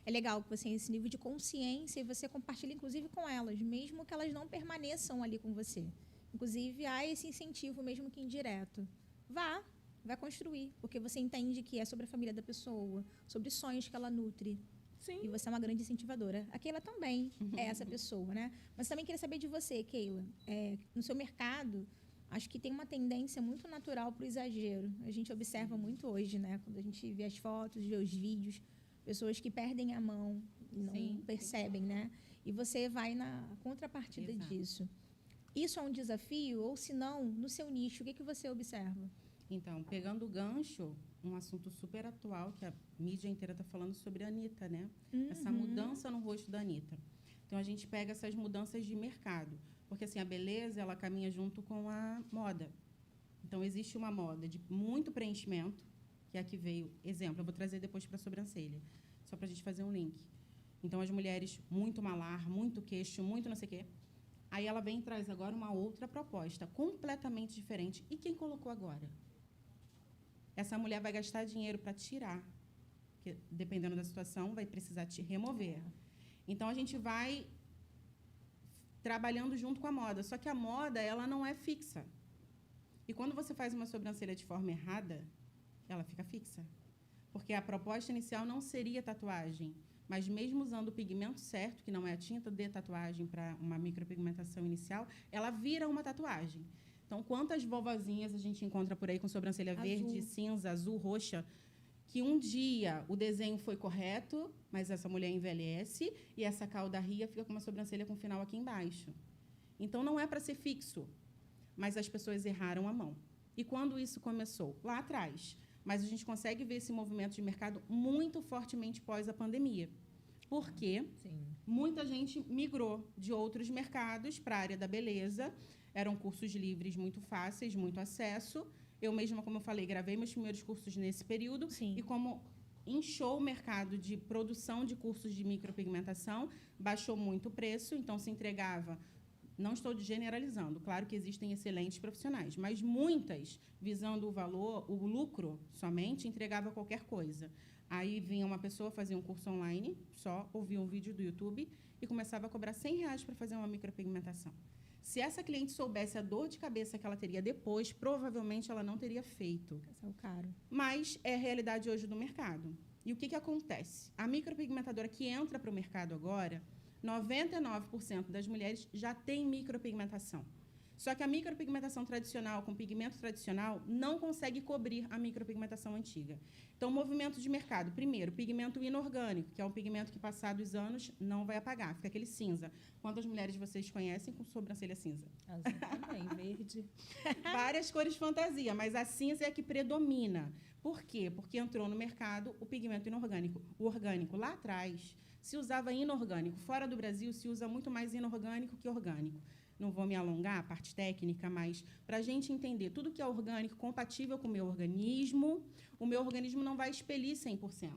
É legal que você tenha esse nível de consciência e você compartilha, inclusive, com elas, mesmo que elas não permaneçam ali com você. Inclusive, há esse incentivo, mesmo que indireto. Vai construir, porque você entende que é sobre a família da pessoa, sobre sonhos que ela nutre. Sim. E você é uma grande incentivadora. A Keila também é essa pessoa, né? Mas também queria saber de você, Keila. No seu mercado, acho que tem uma tendência muito natural para o exagero. A gente observa muito hoje, né? Quando a gente vê as fotos, vê os vídeos, pessoas que perdem a mão e não percebem, né? E você vai na contrapartida disso. Isso é um desafio? Ou, se não, no seu nicho, o que você observa? Então, pegando o gancho, um assunto super atual, que a mídia inteira está falando sobre a Anitta, né? Essa mudança no rosto da Anitta. Então, a gente pega essas mudanças de mercado. Porque, assim, a beleza, ela caminha junto com a moda. Então, existe uma moda de muito preenchimento, que é a que veio. Exemplo, eu vou trazer depois para a sobrancelha, só para a gente fazer um link. Então, as mulheres, muito malar, muito queixo, muito não sei o quê. Aí ela vem e traz agora uma outra proposta, completamente diferente. E quem colocou agora? Essa mulher vai gastar dinheiro para tirar, porque, dependendo da situação, vai precisar te remover. Então, a gente vai trabalhando junto com a moda. Só que a moda, ela não é fixa. E quando você faz uma sobrancelha de forma errada, ela fica fixa. Porque a proposta inicial não seria tatuagem, mas mesmo usando o pigmento certo, que não é a tinta de tatuagem para uma micropigmentação inicial, ela vira uma tatuagem. Então, quantas vovozinhas a gente encontra por aí com sobrancelha verde, cinza, azul, roxa, que um dia o desenho foi correto, mas essa mulher envelhece e essa cauda ria fica com uma sobrancelha com final aqui embaixo. Então, não é para ser fixo, mas as pessoas erraram a mão. E quando isso começou? Lá atrás. Mas a gente consegue ver esse movimento de mercado muito fortemente pós a pandemia. Porque muita gente migrou de outros mercados para a área da beleza. Eram cursos livres muito fáceis, muito acesso. Eu mesma, como eu falei, gravei meus primeiros cursos nesse período. Sim. E como inchou o mercado de produção de cursos de micropigmentação, baixou muito o preço, então se entregava. Não estou generalizando, claro que existem excelentes profissionais, mas muitas, visando o valor, o lucro somente, entregava qualquer coisa. Aí vinha uma pessoa, fazia um curso online, só ouvia um vídeo do YouTube e começava a cobrar R$100 para fazer uma micropigmentação. Se essa cliente soubesse a dor de cabeça que ela teria depois, provavelmente ela não teria feito. Esse é o caro. Mas é a realidade hoje do mercado. E o que acontece? A micropigmentadora que entra para o mercado agora, 99% das mulheres já tem micropigmentação. Só que a micropigmentação tradicional, com pigmento tradicional, não consegue cobrir a micropigmentação antiga. Então, movimento de mercado. Primeiro, pigmento inorgânico, que é um pigmento que, passados anos, não vai apagar. Fica aquele cinza. Quantas mulheres vocês conhecem com sobrancelha cinza? Azul também, verde. Várias cores fantasia, mas a cinza é a que predomina. Por quê? Porque entrou no mercado o pigmento inorgânico. O orgânico, lá atrás, se usava inorgânico. Fora do Brasil, se usa muito mais inorgânico que orgânico. Não vou me alongar, a parte técnica, mas para a gente entender tudo que é orgânico, compatível com o meu organismo não vai expelir 100%.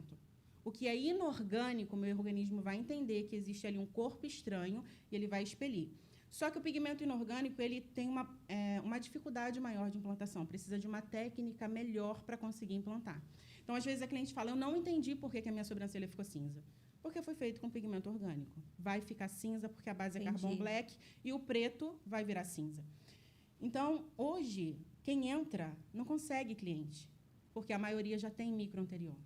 O que é inorgânico, o meu organismo vai entender que existe ali um corpo estranho e ele vai expelir. Só que o pigmento inorgânico ele tem uma dificuldade maior de implantação, precisa de uma técnica melhor para conseguir implantar. Então, às vezes, a cliente fala, eu não entendi por que a minha sobrancelha ficou cinza. Porque foi feito com pigmento orgânico. Vai ficar cinza porque a base é carbon black e o preto vai virar cinza. Então, hoje, quem entra não consegue cliente, porque a maioria já tem micro anterior.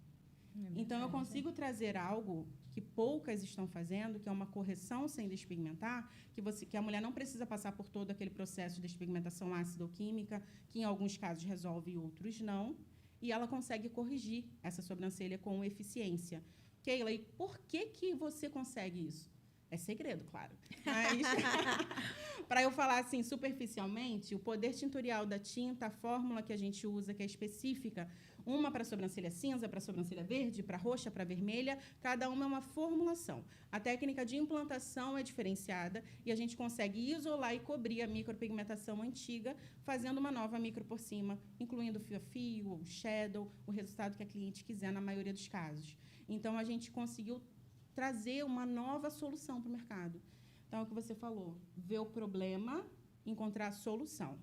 Então, eu consigo trazer algo que poucas estão fazendo, que é uma correção sem despigmentar, que a mulher não precisa passar por todo aquele processo de despigmentação ácida ou química, que em alguns casos resolve e outros não, e ela consegue corrigir essa sobrancelha com eficiência. Keila, e por que você consegue isso? É segredo, claro. Mas, para eu falar assim, superficialmente, o poder tintorial da tinta, a fórmula que a gente usa, que é específica, uma para a sobrancelha cinza, para a sobrancelha verde, para a roxa, para a vermelha, cada uma é uma formulação. A técnica de implantação é diferenciada e a gente consegue isolar e cobrir a micropigmentação antiga, fazendo uma nova micro por cima, incluindo fio a fio, o shadow, o resultado que a cliente quiser, na maioria dos casos. Então, a gente conseguiu trazer uma nova solução para o mercado. Então, é o que você falou, ver o problema, encontrar a solução.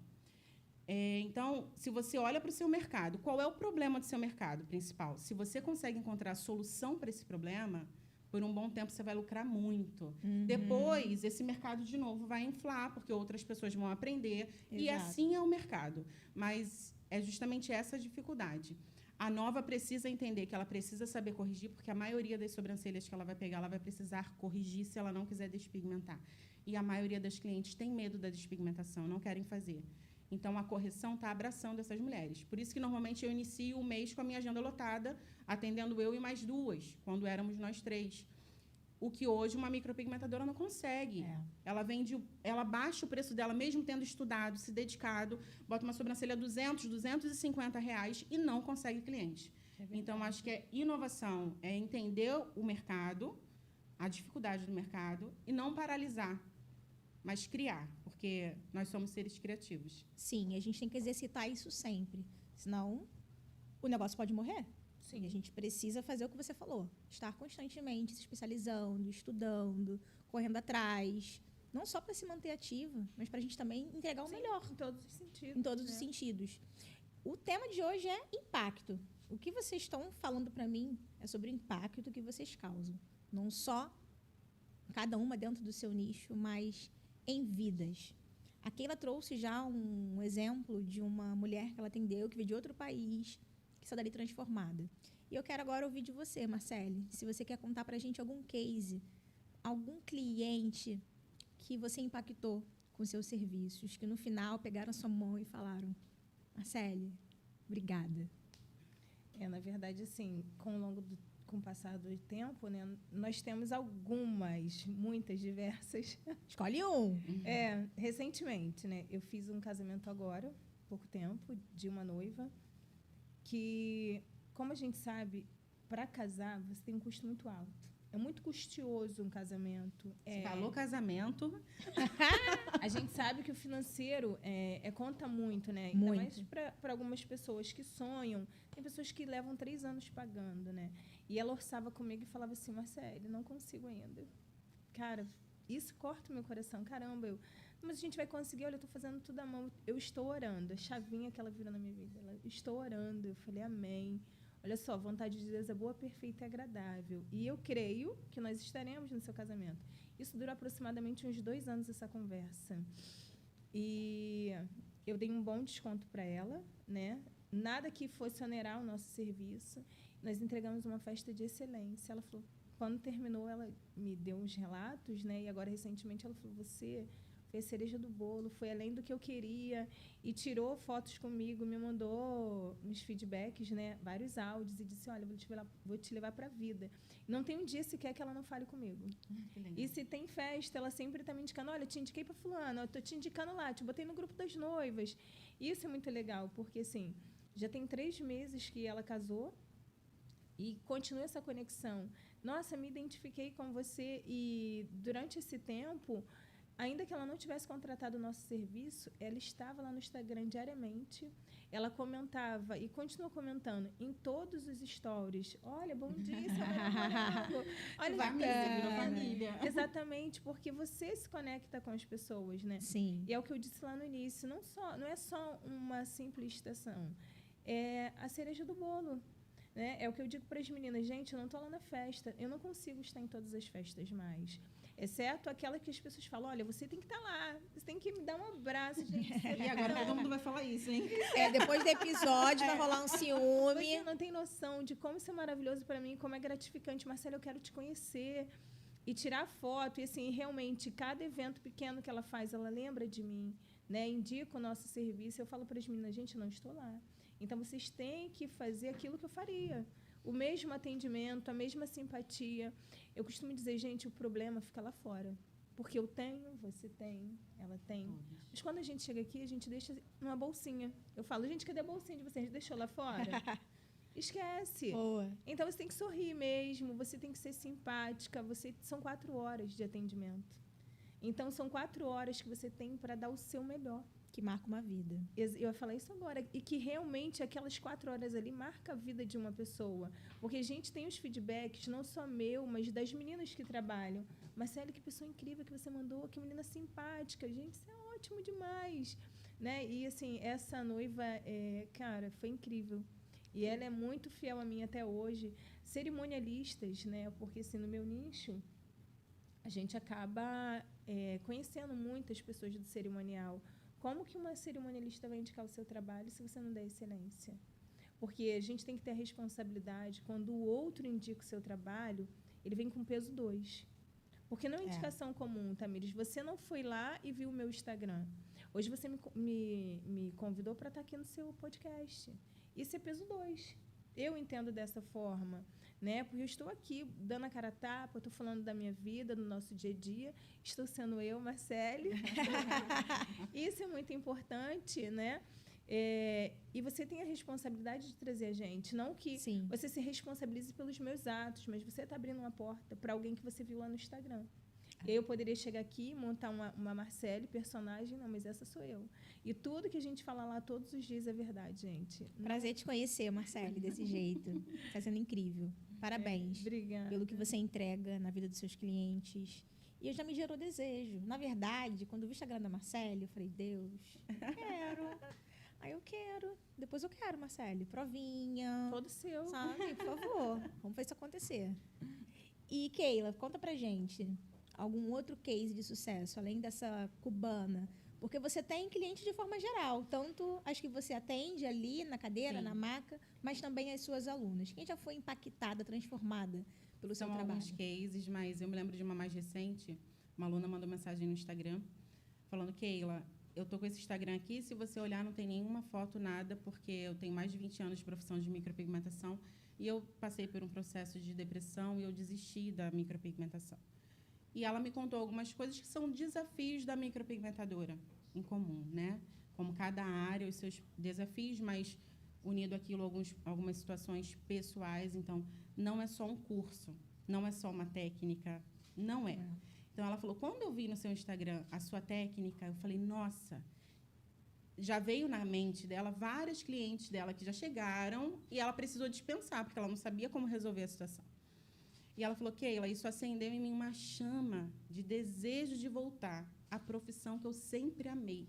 Então, se você olha para o seu mercado, qual é o problema do seu mercado principal? Se você consegue encontrar a solução para esse problema, por um bom tempo você vai lucrar muito. Depois, esse mercado, de novo, vai inflar, porque outras pessoas vão aprender. Exato. E assim é o mercado. Mas é justamente essa a dificuldade. A nova precisa entender que ela precisa saber corrigir, porque a maioria das sobrancelhas que ela vai pegar, ela vai precisar corrigir se ela não quiser despigmentar. E a maioria das clientes tem medo da despigmentação, não querem fazer. Então, a correção está abraçando essas mulheres. Por isso que, normalmente, eu inicio o mês com a minha agenda lotada, atendendo eu e mais duas, quando éramos nós três. O que hoje uma micropigmentadora não consegue. Ela baixa o preço dela, mesmo tendo estudado, se dedicado, bota uma sobrancelha R$200, R$250 e não consegue cliente. Então, acho que é inovação, é entender o mercado, a dificuldade do mercado, e não paralisar, mas criar, porque nós somos seres criativos. Sim, a gente tem que exercitar isso sempre, senão o negócio pode morrer. Sim. E a gente precisa fazer o que você falou, estar constantemente se especializando, estudando, correndo atrás, não só para se manter ativa, mas para a gente também entregar o melhor. Em todos os sentidos. Em todos os sentidos. O tema de hoje é impacto. O que vocês estão falando para mim é sobre o impacto que vocês causam. Não só cada uma dentro do seu nicho, mas em vidas. A Keila trouxe já um exemplo de uma mulher que ela atendeu, que veio de outro país, que saiu dali transformada. E eu quero agora ouvir de você, Marcele, se você quer contar para a gente algum case, algum cliente que você impactou com seus serviços, que no final pegaram a sua mão e falaram, Marcele, obrigada. Na verdade, assim, com o passar do tempo, né, nós temos muitas, diversas. Escolhe um. Recentemente, né, eu fiz um casamento agora, pouco tempo, de uma noiva, que, como a gente sabe, para casar, você tem um custo muito alto. É muito custoso um casamento. Você falou casamento. A gente sabe que o financeiro conta muito, né? Muito. Ainda mais para algumas pessoas que sonham. Tem pessoas que levam 3 anos pagando, né? E ela orçava comigo e falava assim, Marcele, não consigo ainda. Cara, isso corta o meu coração. Caramba, mas a gente vai conseguir. Olha, eu estou fazendo tudo à mão. Eu estou orando. A chavinha que ela virou na minha vida. Estou orando. Eu falei, amém. Olha só, a vontade de Deus é boa, perfeita e agradável. E eu creio que nós estaremos no seu casamento. Isso durou aproximadamente uns 2 anos, essa conversa. E eu dei um bom desconto para ela, né? Nada que fosse onerar o nosso serviço. Nós entregamos uma festa de excelência. Ela falou, quando terminou, ela me deu uns relatos, né? E agora, recentemente, ela falou, você foi a cereja do bolo, foi além do que eu queria, e tirou fotos comigo, me mandou uns feedbacks, né, vários áudios, e disse, olha, vou te levar para a vida. Não tem um dia sequer que ela não fale comigo. E se tem festa, ela sempre está me indicando, olha, te indiquei para fulano, eu estou te indicando lá, te botei no grupo das noivas. Isso é muito legal, porque, assim, já tem 3 meses que ela casou, e continua essa conexão. Nossa, me identifiquei com você, e durante esse tempo, ainda que ela não tivesse contratado o nosso serviço, ela estava lá no Instagram diariamente. Ela comentava e continua comentando em todos os stories. Olha, bom dia, seu namorado. Olha, Virou família. Exatamente, porque você se conecta com as pessoas, né? Sim. E é o que eu disse lá no início, não é só uma simples estação, é a cereja do bolo. Né? É o que eu digo para as meninas, gente, eu não estou lá na festa, eu não consigo estar em todas as festas mais. Exceto aquela que as pessoas falam, olha, você tem que estar lá, você tem que me dar um abraço, gente. E agora todo mundo vai falar isso, hein? Depois do episódio vai rolar um ciúme. Você não tem noção de como isso é maravilhoso para mim, como é gratificante. Marcela, eu quero te conhecer. E tirar foto. E, assim, realmente, cada evento pequeno que ela faz, ela lembra de mim, né? Indica o nosso serviço. Eu falo para as meninas, gente, eu não estou lá. Então, vocês têm que fazer aquilo que eu faria. O mesmo atendimento, a mesma simpatia. Eu costumo dizer, gente, o problema fica lá fora. Porque eu tenho, você tem, ela tem. Mas quando a gente chega aqui, a gente deixa numa bolsinha. Eu falo, gente, cadê a bolsinha de vocês? Deixou lá fora? Esquece. Boa. Então, você tem que sorrir mesmo, você tem que ser simpática. São 4 horas de atendimento. Então, são 4 horas que você tem para dar o seu melhor. Que marca uma vida. Eu ia falar isso agora. E que realmente aquelas 4 horas ali marca a vida de uma pessoa. Porque a gente tem os feedbacks, não só meu, mas das meninas que trabalham. Marcele, que pessoa incrível que você mandou, que menina simpática. Gente, isso é ótimo demais. Né? E, assim, essa noiva, cara, foi incrível. E ela é muito fiel a mim até hoje. Cerimonialistas, né? Porque, assim, no meu nicho, a gente acaba conhecendo muitas pessoas do cerimonial. Como que uma cerimonialista vai indicar o seu trabalho se você não der excelência? Porque a gente tem que ter a responsabilidade. Quando o outro indica o seu trabalho, ele vem com peso 2. Porque não é indicação comum, Tamires. Você não foi lá e viu o meu Instagram. Hoje você me convidou para estar aqui no seu podcast. Isso é peso 2. Eu entendo dessa forma, né? Porque eu estou aqui dando a cara a tapa, estou falando da minha vida, do nosso dia a dia. Estou sendo eu, Marcele. Isso é muito importante, né? E você tem a responsabilidade de trazer a gente. Não que Sim. você se responsabilize pelos meus atos, mas você está abrindo uma porta para alguém que você viu lá no Instagram. Eu poderia chegar aqui, montar uma Marcele, personagem, não, mas essa sou eu. E tudo que a gente fala lá todos os dias é verdade, gente. Prazer te conhecer, Marcele, desse jeito. Está sendo incrível. Parabéns. Obrigada. Pelo que você entrega na vida dos seus clientes. E já me gerou desejo. Na verdade, quando eu vi o Instagram da Marcele, eu falei, Deus, eu quero. Aí eu quero. Depois eu quero, Marcele. Provinha. Todo seu. Sabe? Por favor. Vamos fazer isso acontecer. E, Keila, conta pra gente algum outro case de sucesso, além dessa cubana. Porque você tem cliente de forma geral. Tanto as que você atende ali na cadeira, Sim. na maca, mas também as suas alunas. Quem já foi impactada, transformada pelo seu São trabalho? alguns cases, mas eu me lembro de uma mais recente. Uma aluna mandou mensagem no Instagram falando, Keila, eu tô com esse Instagram aqui, se você olhar, não tem nenhuma foto, nada, porque eu tenho mais de 20 anos de profissão de micropigmentação e eu passei por um processo de depressão e eu desisti da micropigmentação. E ela me contou algumas coisas que são desafios da micropigmentadora em comum, né? Como cada área, os seus desafios, mas unido aquilo algumas situações pessoais. Então, não é só um curso, não é só uma técnica, não é. Então, ela falou, quando eu vi no seu Instagram a sua técnica, eu falei, nossa, já veio na mente dela vários clientes dela que já chegaram e ela precisou dispensar, porque ela não sabia como resolver a situação. E ela falou, Keila, isso acendeu em mim uma chama de desejo de voltar à profissão que eu sempre amei.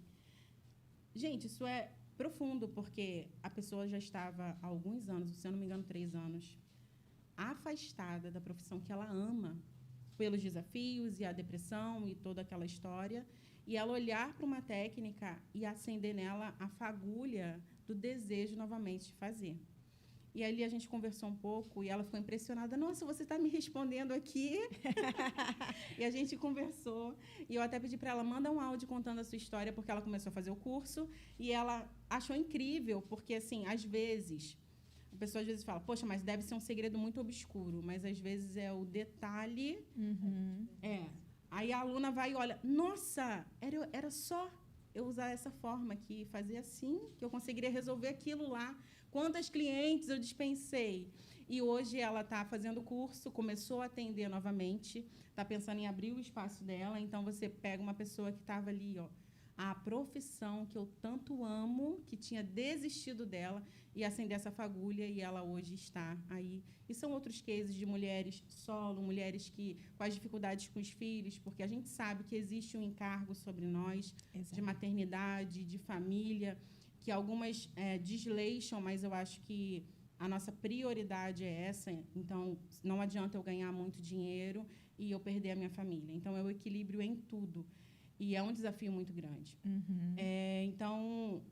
Gente, isso é profundo, porque a pessoa já estava há alguns anos, se eu não me engano, 3 anos, afastada da profissão que ela ama, pelos desafios e a depressão e toda aquela história, e ela olhar para uma técnica e acender nela a fagulha do desejo novamente de fazer. E ali a gente conversou um pouco e ela ficou impressionada. Nossa, você está me respondendo aqui? E a gente conversou. E eu até pedi para ela, manda um áudio contando a sua história, porque ela começou a fazer o curso e ela achou incrível, porque, assim, às vezes, a pessoa às vezes fala, poxa, mas deve ser um segredo muito obscuro, mas às vezes é o detalhe. Aí a aluna vai e olha, nossa, era só eu usar essa forma aqui, fazer assim, que eu conseguiria resolver aquilo lá. Quantas clientes eu dispensei? E hoje ela está fazendo o curso, começou a atender novamente, está pensando em abrir o espaço dela. Então, você pega uma pessoa que estava ali, ó, a profissão que eu tanto amo, que tinha desistido dela, e acender essa fagulha, e ela hoje está aí. E são outros cases de mulheres solo, mulheres que com as dificuldades com os filhos, porque a gente sabe que existe um encargo sobre nós, de maternidade, de família, que algumas desleixam, mas eu acho que a nossa prioridade é essa. Então, não adianta eu ganhar muito dinheiro e eu perder a minha família. Então, é o equilíbrio em tudo. E é um desafio muito grande. Então,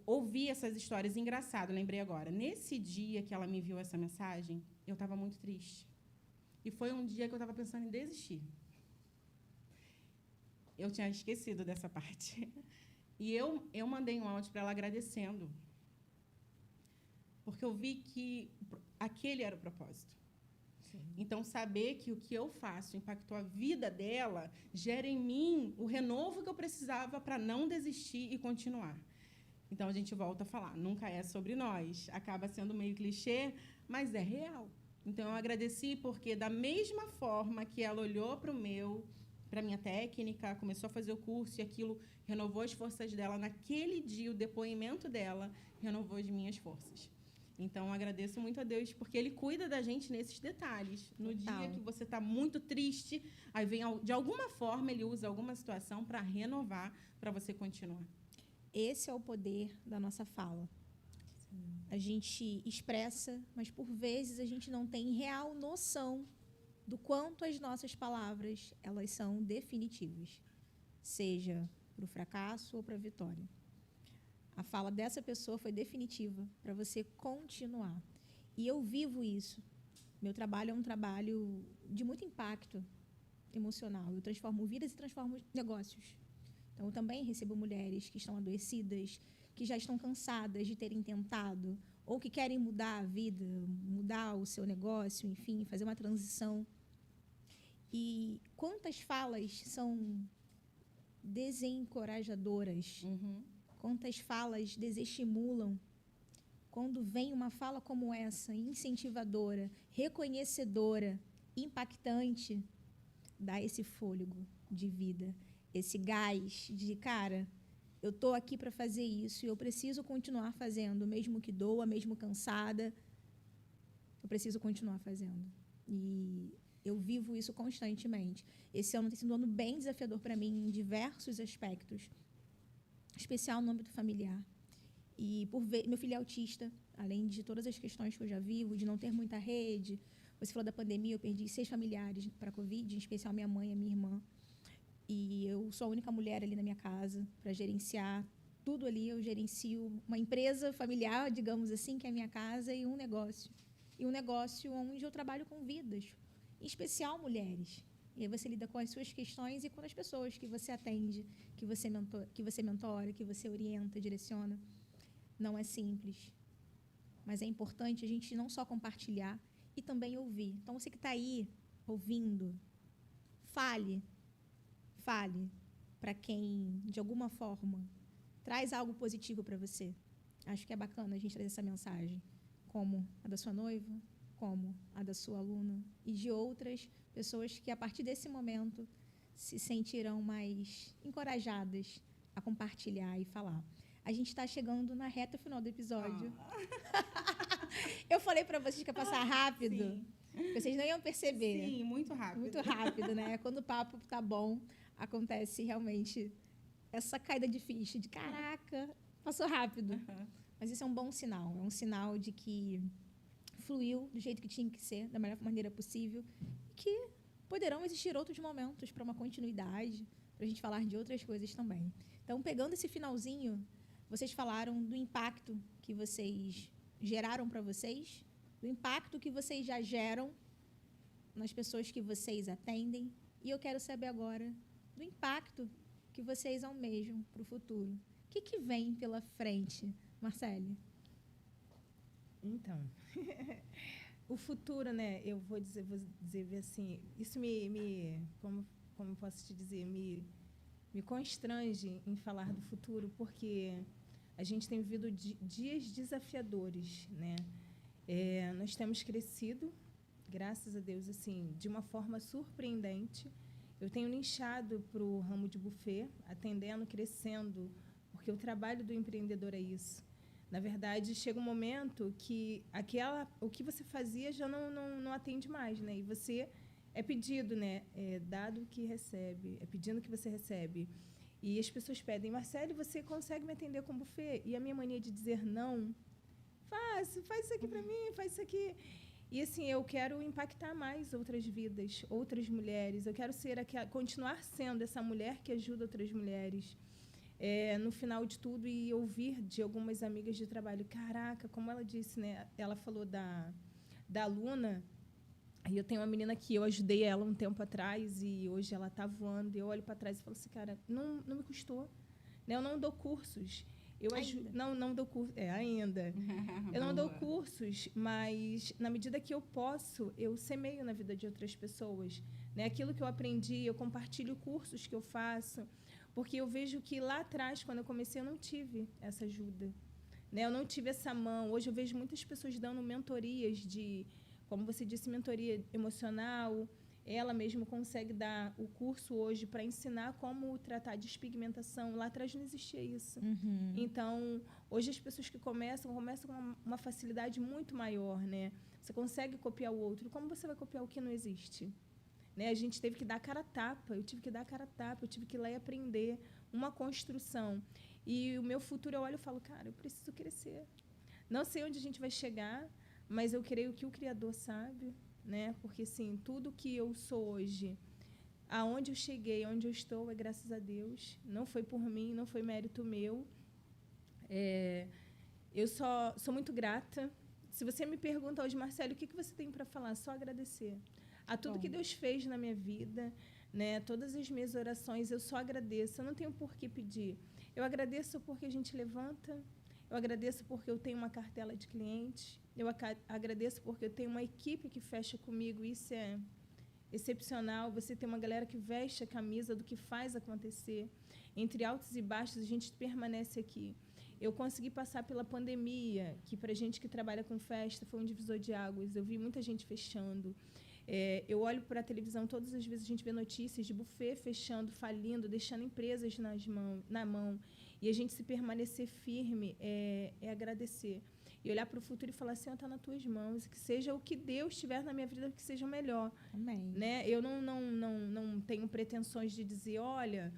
ouvir essas histórias, engraçado, lembrei agora. Nesse dia que ela me enviou essa mensagem, eu estava muito triste. E foi um dia que eu estava pensando em desistir. Eu tinha esquecido dessa parte. E eu mandei um áudio para ela agradecendo. Porque eu vi que aquele era o propósito. Sim. Então, saber que o que eu faço impactou a vida dela, gera em mim o renovo que eu precisava para não desistir e continuar. Então, a gente volta a falar, nunca é sobre nós. Acaba sendo meio clichê, mas é real. Então, eu agradeci porque, da mesma forma que ela olhou para a minha técnica, começou a fazer o curso e aquilo renovou as forças dela. Naquele dia, o depoimento dela renovou as minhas forças. Então, eu agradeço muito a Deus, porque Ele cuida da gente nesses detalhes. No dia que você está muito triste, aí vem, de alguma forma, Ele usa alguma situação para renovar, para você continuar. Esse é o poder da nossa fala. Sim. A gente expressa, mas, por vezes, a gente não tem real noção do quanto as nossas palavras elas são definitivas, seja para o fracasso ou para a vitória. A fala dessa pessoa foi definitiva para você continuar. E eu vivo isso. Meu trabalho é um trabalho de muito impacto emocional. Eu transformo vidas e transformo negócios. Então, eu também recebo mulheres que estão adoecidas, que já estão cansadas de terem tentado, ou que querem mudar a vida, mudar o seu negócio, enfim, fazer uma transição. E quantas falas são desencorajadoras? Quantas falas desestimulam? Quando vem uma fala como essa, incentivadora, reconhecedora, impactante, dá esse fôlego de vida, esse gás de, cara, eu estou aqui para fazer isso e eu preciso continuar fazendo, mesmo que doa, mesmo cansada, eu preciso continuar fazendo. E eu vivo isso constantemente. Esse ano tem sido um ano bem desafiador para mim em diversos aspectos, especial no âmbito familiar. E por ver, meu filho é autista, além de todas as questões que eu já vivo, de não ter muita rede. Você falou da pandemia, eu perdi 6 familiares para a Covid, em especial minha mãe e a minha irmã. E eu sou a única mulher ali na minha casa para gerenciar tudo ali. Eu gerencio uma empresa familiar, digamos assim, que é a minha casa, e um negócio. E um negócio onde eu trabalho com vidas, em especial mulheres. E aí você lida com as suas questões e com as pessoas que você atende, que você mentora, que você orienta, direciona. Não é simples. Mas é importante a gente não só compartilhar e também ouvir. Então, você que está aí ouvindo, fale para quem, de alguma forma, traz algo positivo para você. Acho que é bacana a gente trazer essa mensagem, como a da sua noiva, como a da sua aluna e de outras pessoas que, a partir desse momento, se sentirão mais encorajadas a compartilhar e falar. A gente está chegando na reta final do episódio. Eu falei para vocês que ia passar rápido. Sim. Vocês não iam perceber. Sim, muito rápido. Muito rápido, né? Quando o papo tá bom, acontece realmente essa caída de ficha, de caraca, passou rápido. Mas isso é um bom sinal. É um sinal de que fluiu do jeito que tinha que ser, da melhor maneira possível. Que poderão existir outros momentos para uma continuidade, para a gente falar de outras coisas também. Então, pegando esse finalzinho, vocês falaram do impacto que vocês geraram para vocês, do impacto que vocês já geram nas pessoas que vocês atendem. E eu quero saber agora do impacto que vocês almejam para o futuro. O que vem pela frente, Marcele? Então, o futuro, né? Eu vou dizer assim, isso como eu posso te dizer, me constrange em falar do futuro, porque a gente tem vivido dias desafiadores, né? Nós temos crescido, graças a Deus, assim, de uma forma surpreendente. Eu tenho nichado para o ramo de buffet, atendendo, crescendo, porque o trabalho do empreendedor é isso. Na verdade, chega um momento que o que você fazia já não atende mais, né? E você é pedido, né? É dado o que recebe, é pedindo o que você recebe. E as pessoas pedem, Marcele, você consegue me atender com buffet? E a minha mania de dizer não, faz isso aqui para mim, faz isso aqui. E assim, eu quero impactar mais outras vidas, outras mulheres. Eu quero continuar sendo essa mulher que ajuda outras mulheres. No final de tudo, e ouvir de algumas amigas de trabalho, caraca, como ela disse, né? Ela falou da aluna, e eu tenho uma menina que eu ajudei ela um tempo atrás, e hoje ela está voando, e eu olho para trás e falo assim, cara, não me custou. Né? Eu não dou cursos. Não dou curso, ainda. Eu não dou cursos, mas na medida que eu posso, eu semeio na vida de outras pessoas. Né? Aquilo que eu aprendi, eu compartilho cursos que eu faço, porque eu vejo que lá atrás, quando eu comecei, eu não tive essa ajuda. Né? Eu não tive essa mão. Hoje eu vejo muitas pessoas dando mentorias como você disse, mentoria emocional. Ela mesma consegue dar o curso hoje para ensinar como tratar de despigmentação. Lá atrás não existia isso. Uhum. Então, hoje as pessoas que começam com uma facilidade muito maior, né? Você consegue copiar o outro. Como você vai copiar o que não existe? Né? A gente teve que dar cara a tapa. Eu tive que dar cara a tapa. Eu tive que ir lá e aprender uma construção. E o meu futuro, eu olho e falo, cara, eu preciso crescer. Não sei onde a gente vai chegar, mas eu creio que o Criador sabe, né? Porque, assim, tudo que eu sou hoje, aonde eu cheguei, onde eu estou, é graças a Deus. Não foi por mim, não foi mérito meu. Eu sou muito grata. Se você me pergunta hoje, Marcelo, o que você tem para falar? Só agradecer a tudo que Deus fez na minha vida, né? Todas as minhas orações, eu só agradeço. Eu não tenho por que pedir. Eu agradeço porque a gente levanta. Eu agradeço porque eu tenho uma cartela de clientes. Eu agradeço porque eu tenho uma equipe que fecha comigo. Isso é excepcional. Você tem uma galera que veste a camisa do que faz acontecer. Entre altos e baixos, a gente permanece aqui. Eu consegui passar pela pandemia, que para a gente que trabalha com festa foi um divisor de águas. Eu vi muita gente fechando. Eu olho para a televisão, todas as vezes a gente vê notícias de buffet fechando, falindo, deixando empresas na mão. E a gente se permanecer firme é agradecer. E olhar para o futuro e falar assim, está nas tuas mãos, que seja o que Deus tiver na minha vida, que seja o melhor. Amém. Né? Eu não tenho pretensões de dizer, olha,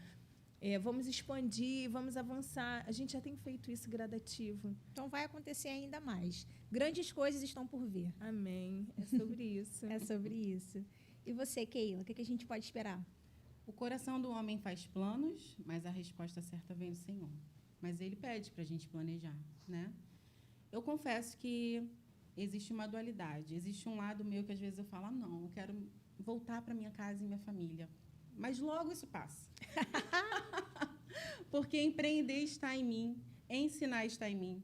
vamos expandir, vamos avançar. A gente já tem feito isso gradativo. Então vai acontecer ainda mais. Grandes coisas estão por vir. Amém. É sobre isso. É sobre isso. E você, Keila, o que a gente pode esperar? O coração do homem faz planos, mas a resposta certa vem do Senhor. Mas Ele pede para a gente planejar, né? Eu confesso que existe uma dualidade. Existe um lado meu que, às vezes, eu falo, não, eu quero voltar para minha casa e minha família. Mas logo isso passa. Porque empreender está em mim, ensinar está em mim.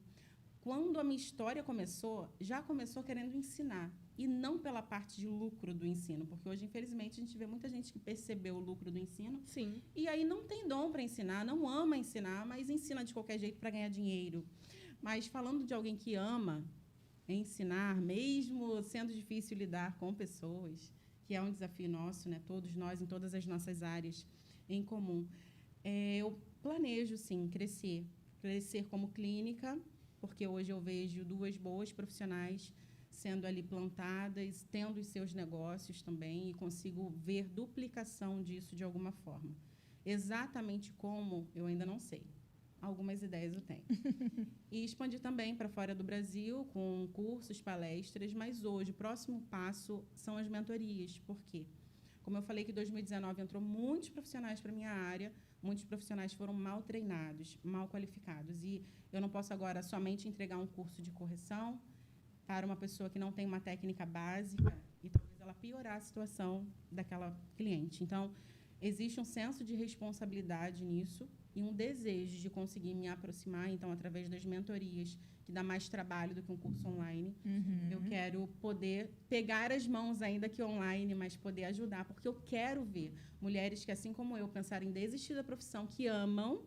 Quando a minha história começou, já começou querendo ensinar. E não pela parte de lucro do ensino. Porque hoje, infelizmente, a gente vê muita gente que percebeu o lucro do ensino. Sim. E aí não tem dom para ensinar, não ama ensinar, mas ensina de qualquer jeito para ganhar dinheiro. Mas falando de alguém que ama ensinar, mesmo sendo difícil lidar com pessoas, que é um desafio nosso, né? Todos nós, em todas as nossas áreas em comum. Eu planejo, sim, crescer como clínica, porque hoje eu vejo 2 boas profissionais sendo ali plantadas, tendo os seus negócios também, e consigo ver duplicação disso de alguma forma. Exatamente como, eu ainda não sei. Algumas ideias eu tenho. E expandir também para fora do Brasil, com cursos, palestras, mas hoje o próximo passo são as mentorias. Por quê? Como eu falei que em 2019 entrou muitos profissionais para a minha área, muitos profissionais foram mal treinados, mal qualificados. E eu não posso agora somente entregar um curso de correção para uma pessoa que não tem uma técnica básica e talvez ela piorar a situação daquela cliente. Então, existe um senso de responsabilidade nisso e um desejo de conseguir me aproximar, então, através das mentorias, que dá mais trabalho do que um curso online. Eu quero poder pegar as mãos, ainda que online, mas poder ajudar, porque eu quero ver mulheres que, assim como eu, pensarem em desistir da profissão, que amam,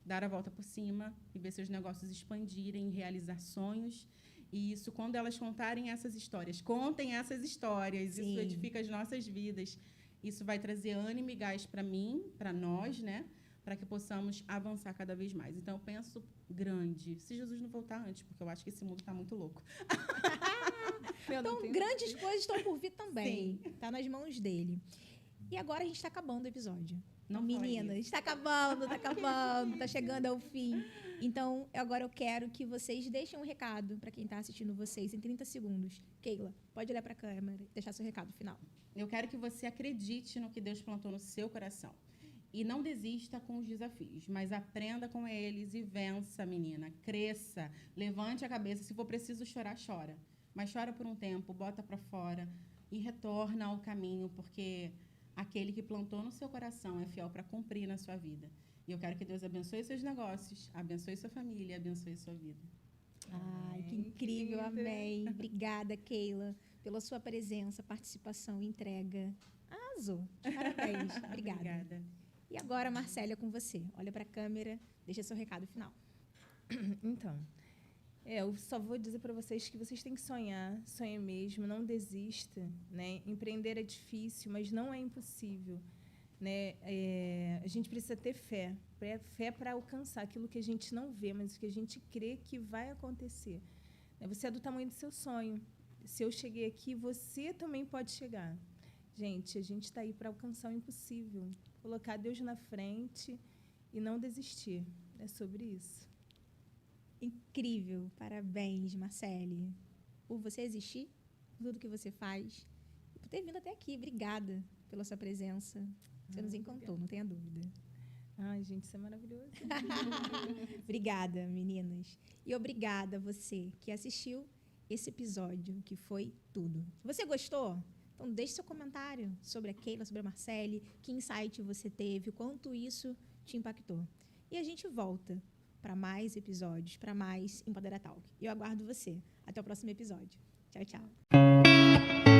dar a volta por cima e ver seus negócios expandirem, realizar sonhos. E isso, quando elas contarem essas histórias, contem essas histórias, Sim. isso edifica as nossas vidas. Isso vai trazer ânimo e gás para mim, para nós, né? Para que possamos avançar cada vez mais. Então, eu penso grande. Se Jesus não voltar antes, porque eu acho que esse mundo está muito louco. Então, grandes coisas estão por vir também. Sim. Está nas mãos dele. E agora a gente está acabando o episódio. Não Meninas, está acabando, está chegando ao fim. Então, agora eu quero que vocês deixem um recado para quem está assistindo vocês em 30 segundos. Keila, pode olhar para a câmera e deixar seu recado final. Eu quero que você acredite no que Deus plantou no seu coração. E não desista com os desafios, mas aprenda com eles e vença, menina. Cresça, levante a cabeça. Se for preciso chorar, chora. Mas chora por um tempo, bota para fora e retorna ao caminho, porque aquele que plantou no seu coração é fiel para cumprir na sua vida. E eu quero que Deus abençoe seus negócios, abençoe sua família, abençoe sua vida. Ai, que incrível, amém. Obrigada, Keila, pela sua presença, participação e entrega. Arrasou. Parabéns. Obrigada. E agora, Marcélia, com você. Olha para a câmera, deixa seu recado final. Então, eu só vou dizer para vocês que vocês têm que sonhar, sonhe mesmo, não desista, né? Empreender é difícil, mas não é impossível, né? A gente precisa ter fé para alcançar aquilo que a gente não vê, mas que a gente crê que vai acontecer. Você é do tamanho do seu sonho. Se eu cheguei aqui, você também pode chegar. Gente, a gente está aí para alcançar o impossível. Colocar Deus na frente e não desistir. É sobre isso. Incrível. Parabéns, Marcele. Por você existir, por tudo que você faz. E por ter vindo até aqui. Obrigada pela sua presença. Você nos encantou, não tenha dúvida. Ai, gente, isso é maravilhoso. Obrigada, meninas. E obrigada a você que assistiu esse episódio, que foi tudo. Se você gostou, então deixe seu comentário sobre a Keila, sobre a Marcele, que insight você teve, o quanto isso te impactou. E a gente volta para mais episódios, para mais Empodera Talk. E eu aguardo você. Até o próximo episódio. Tchau, tchau.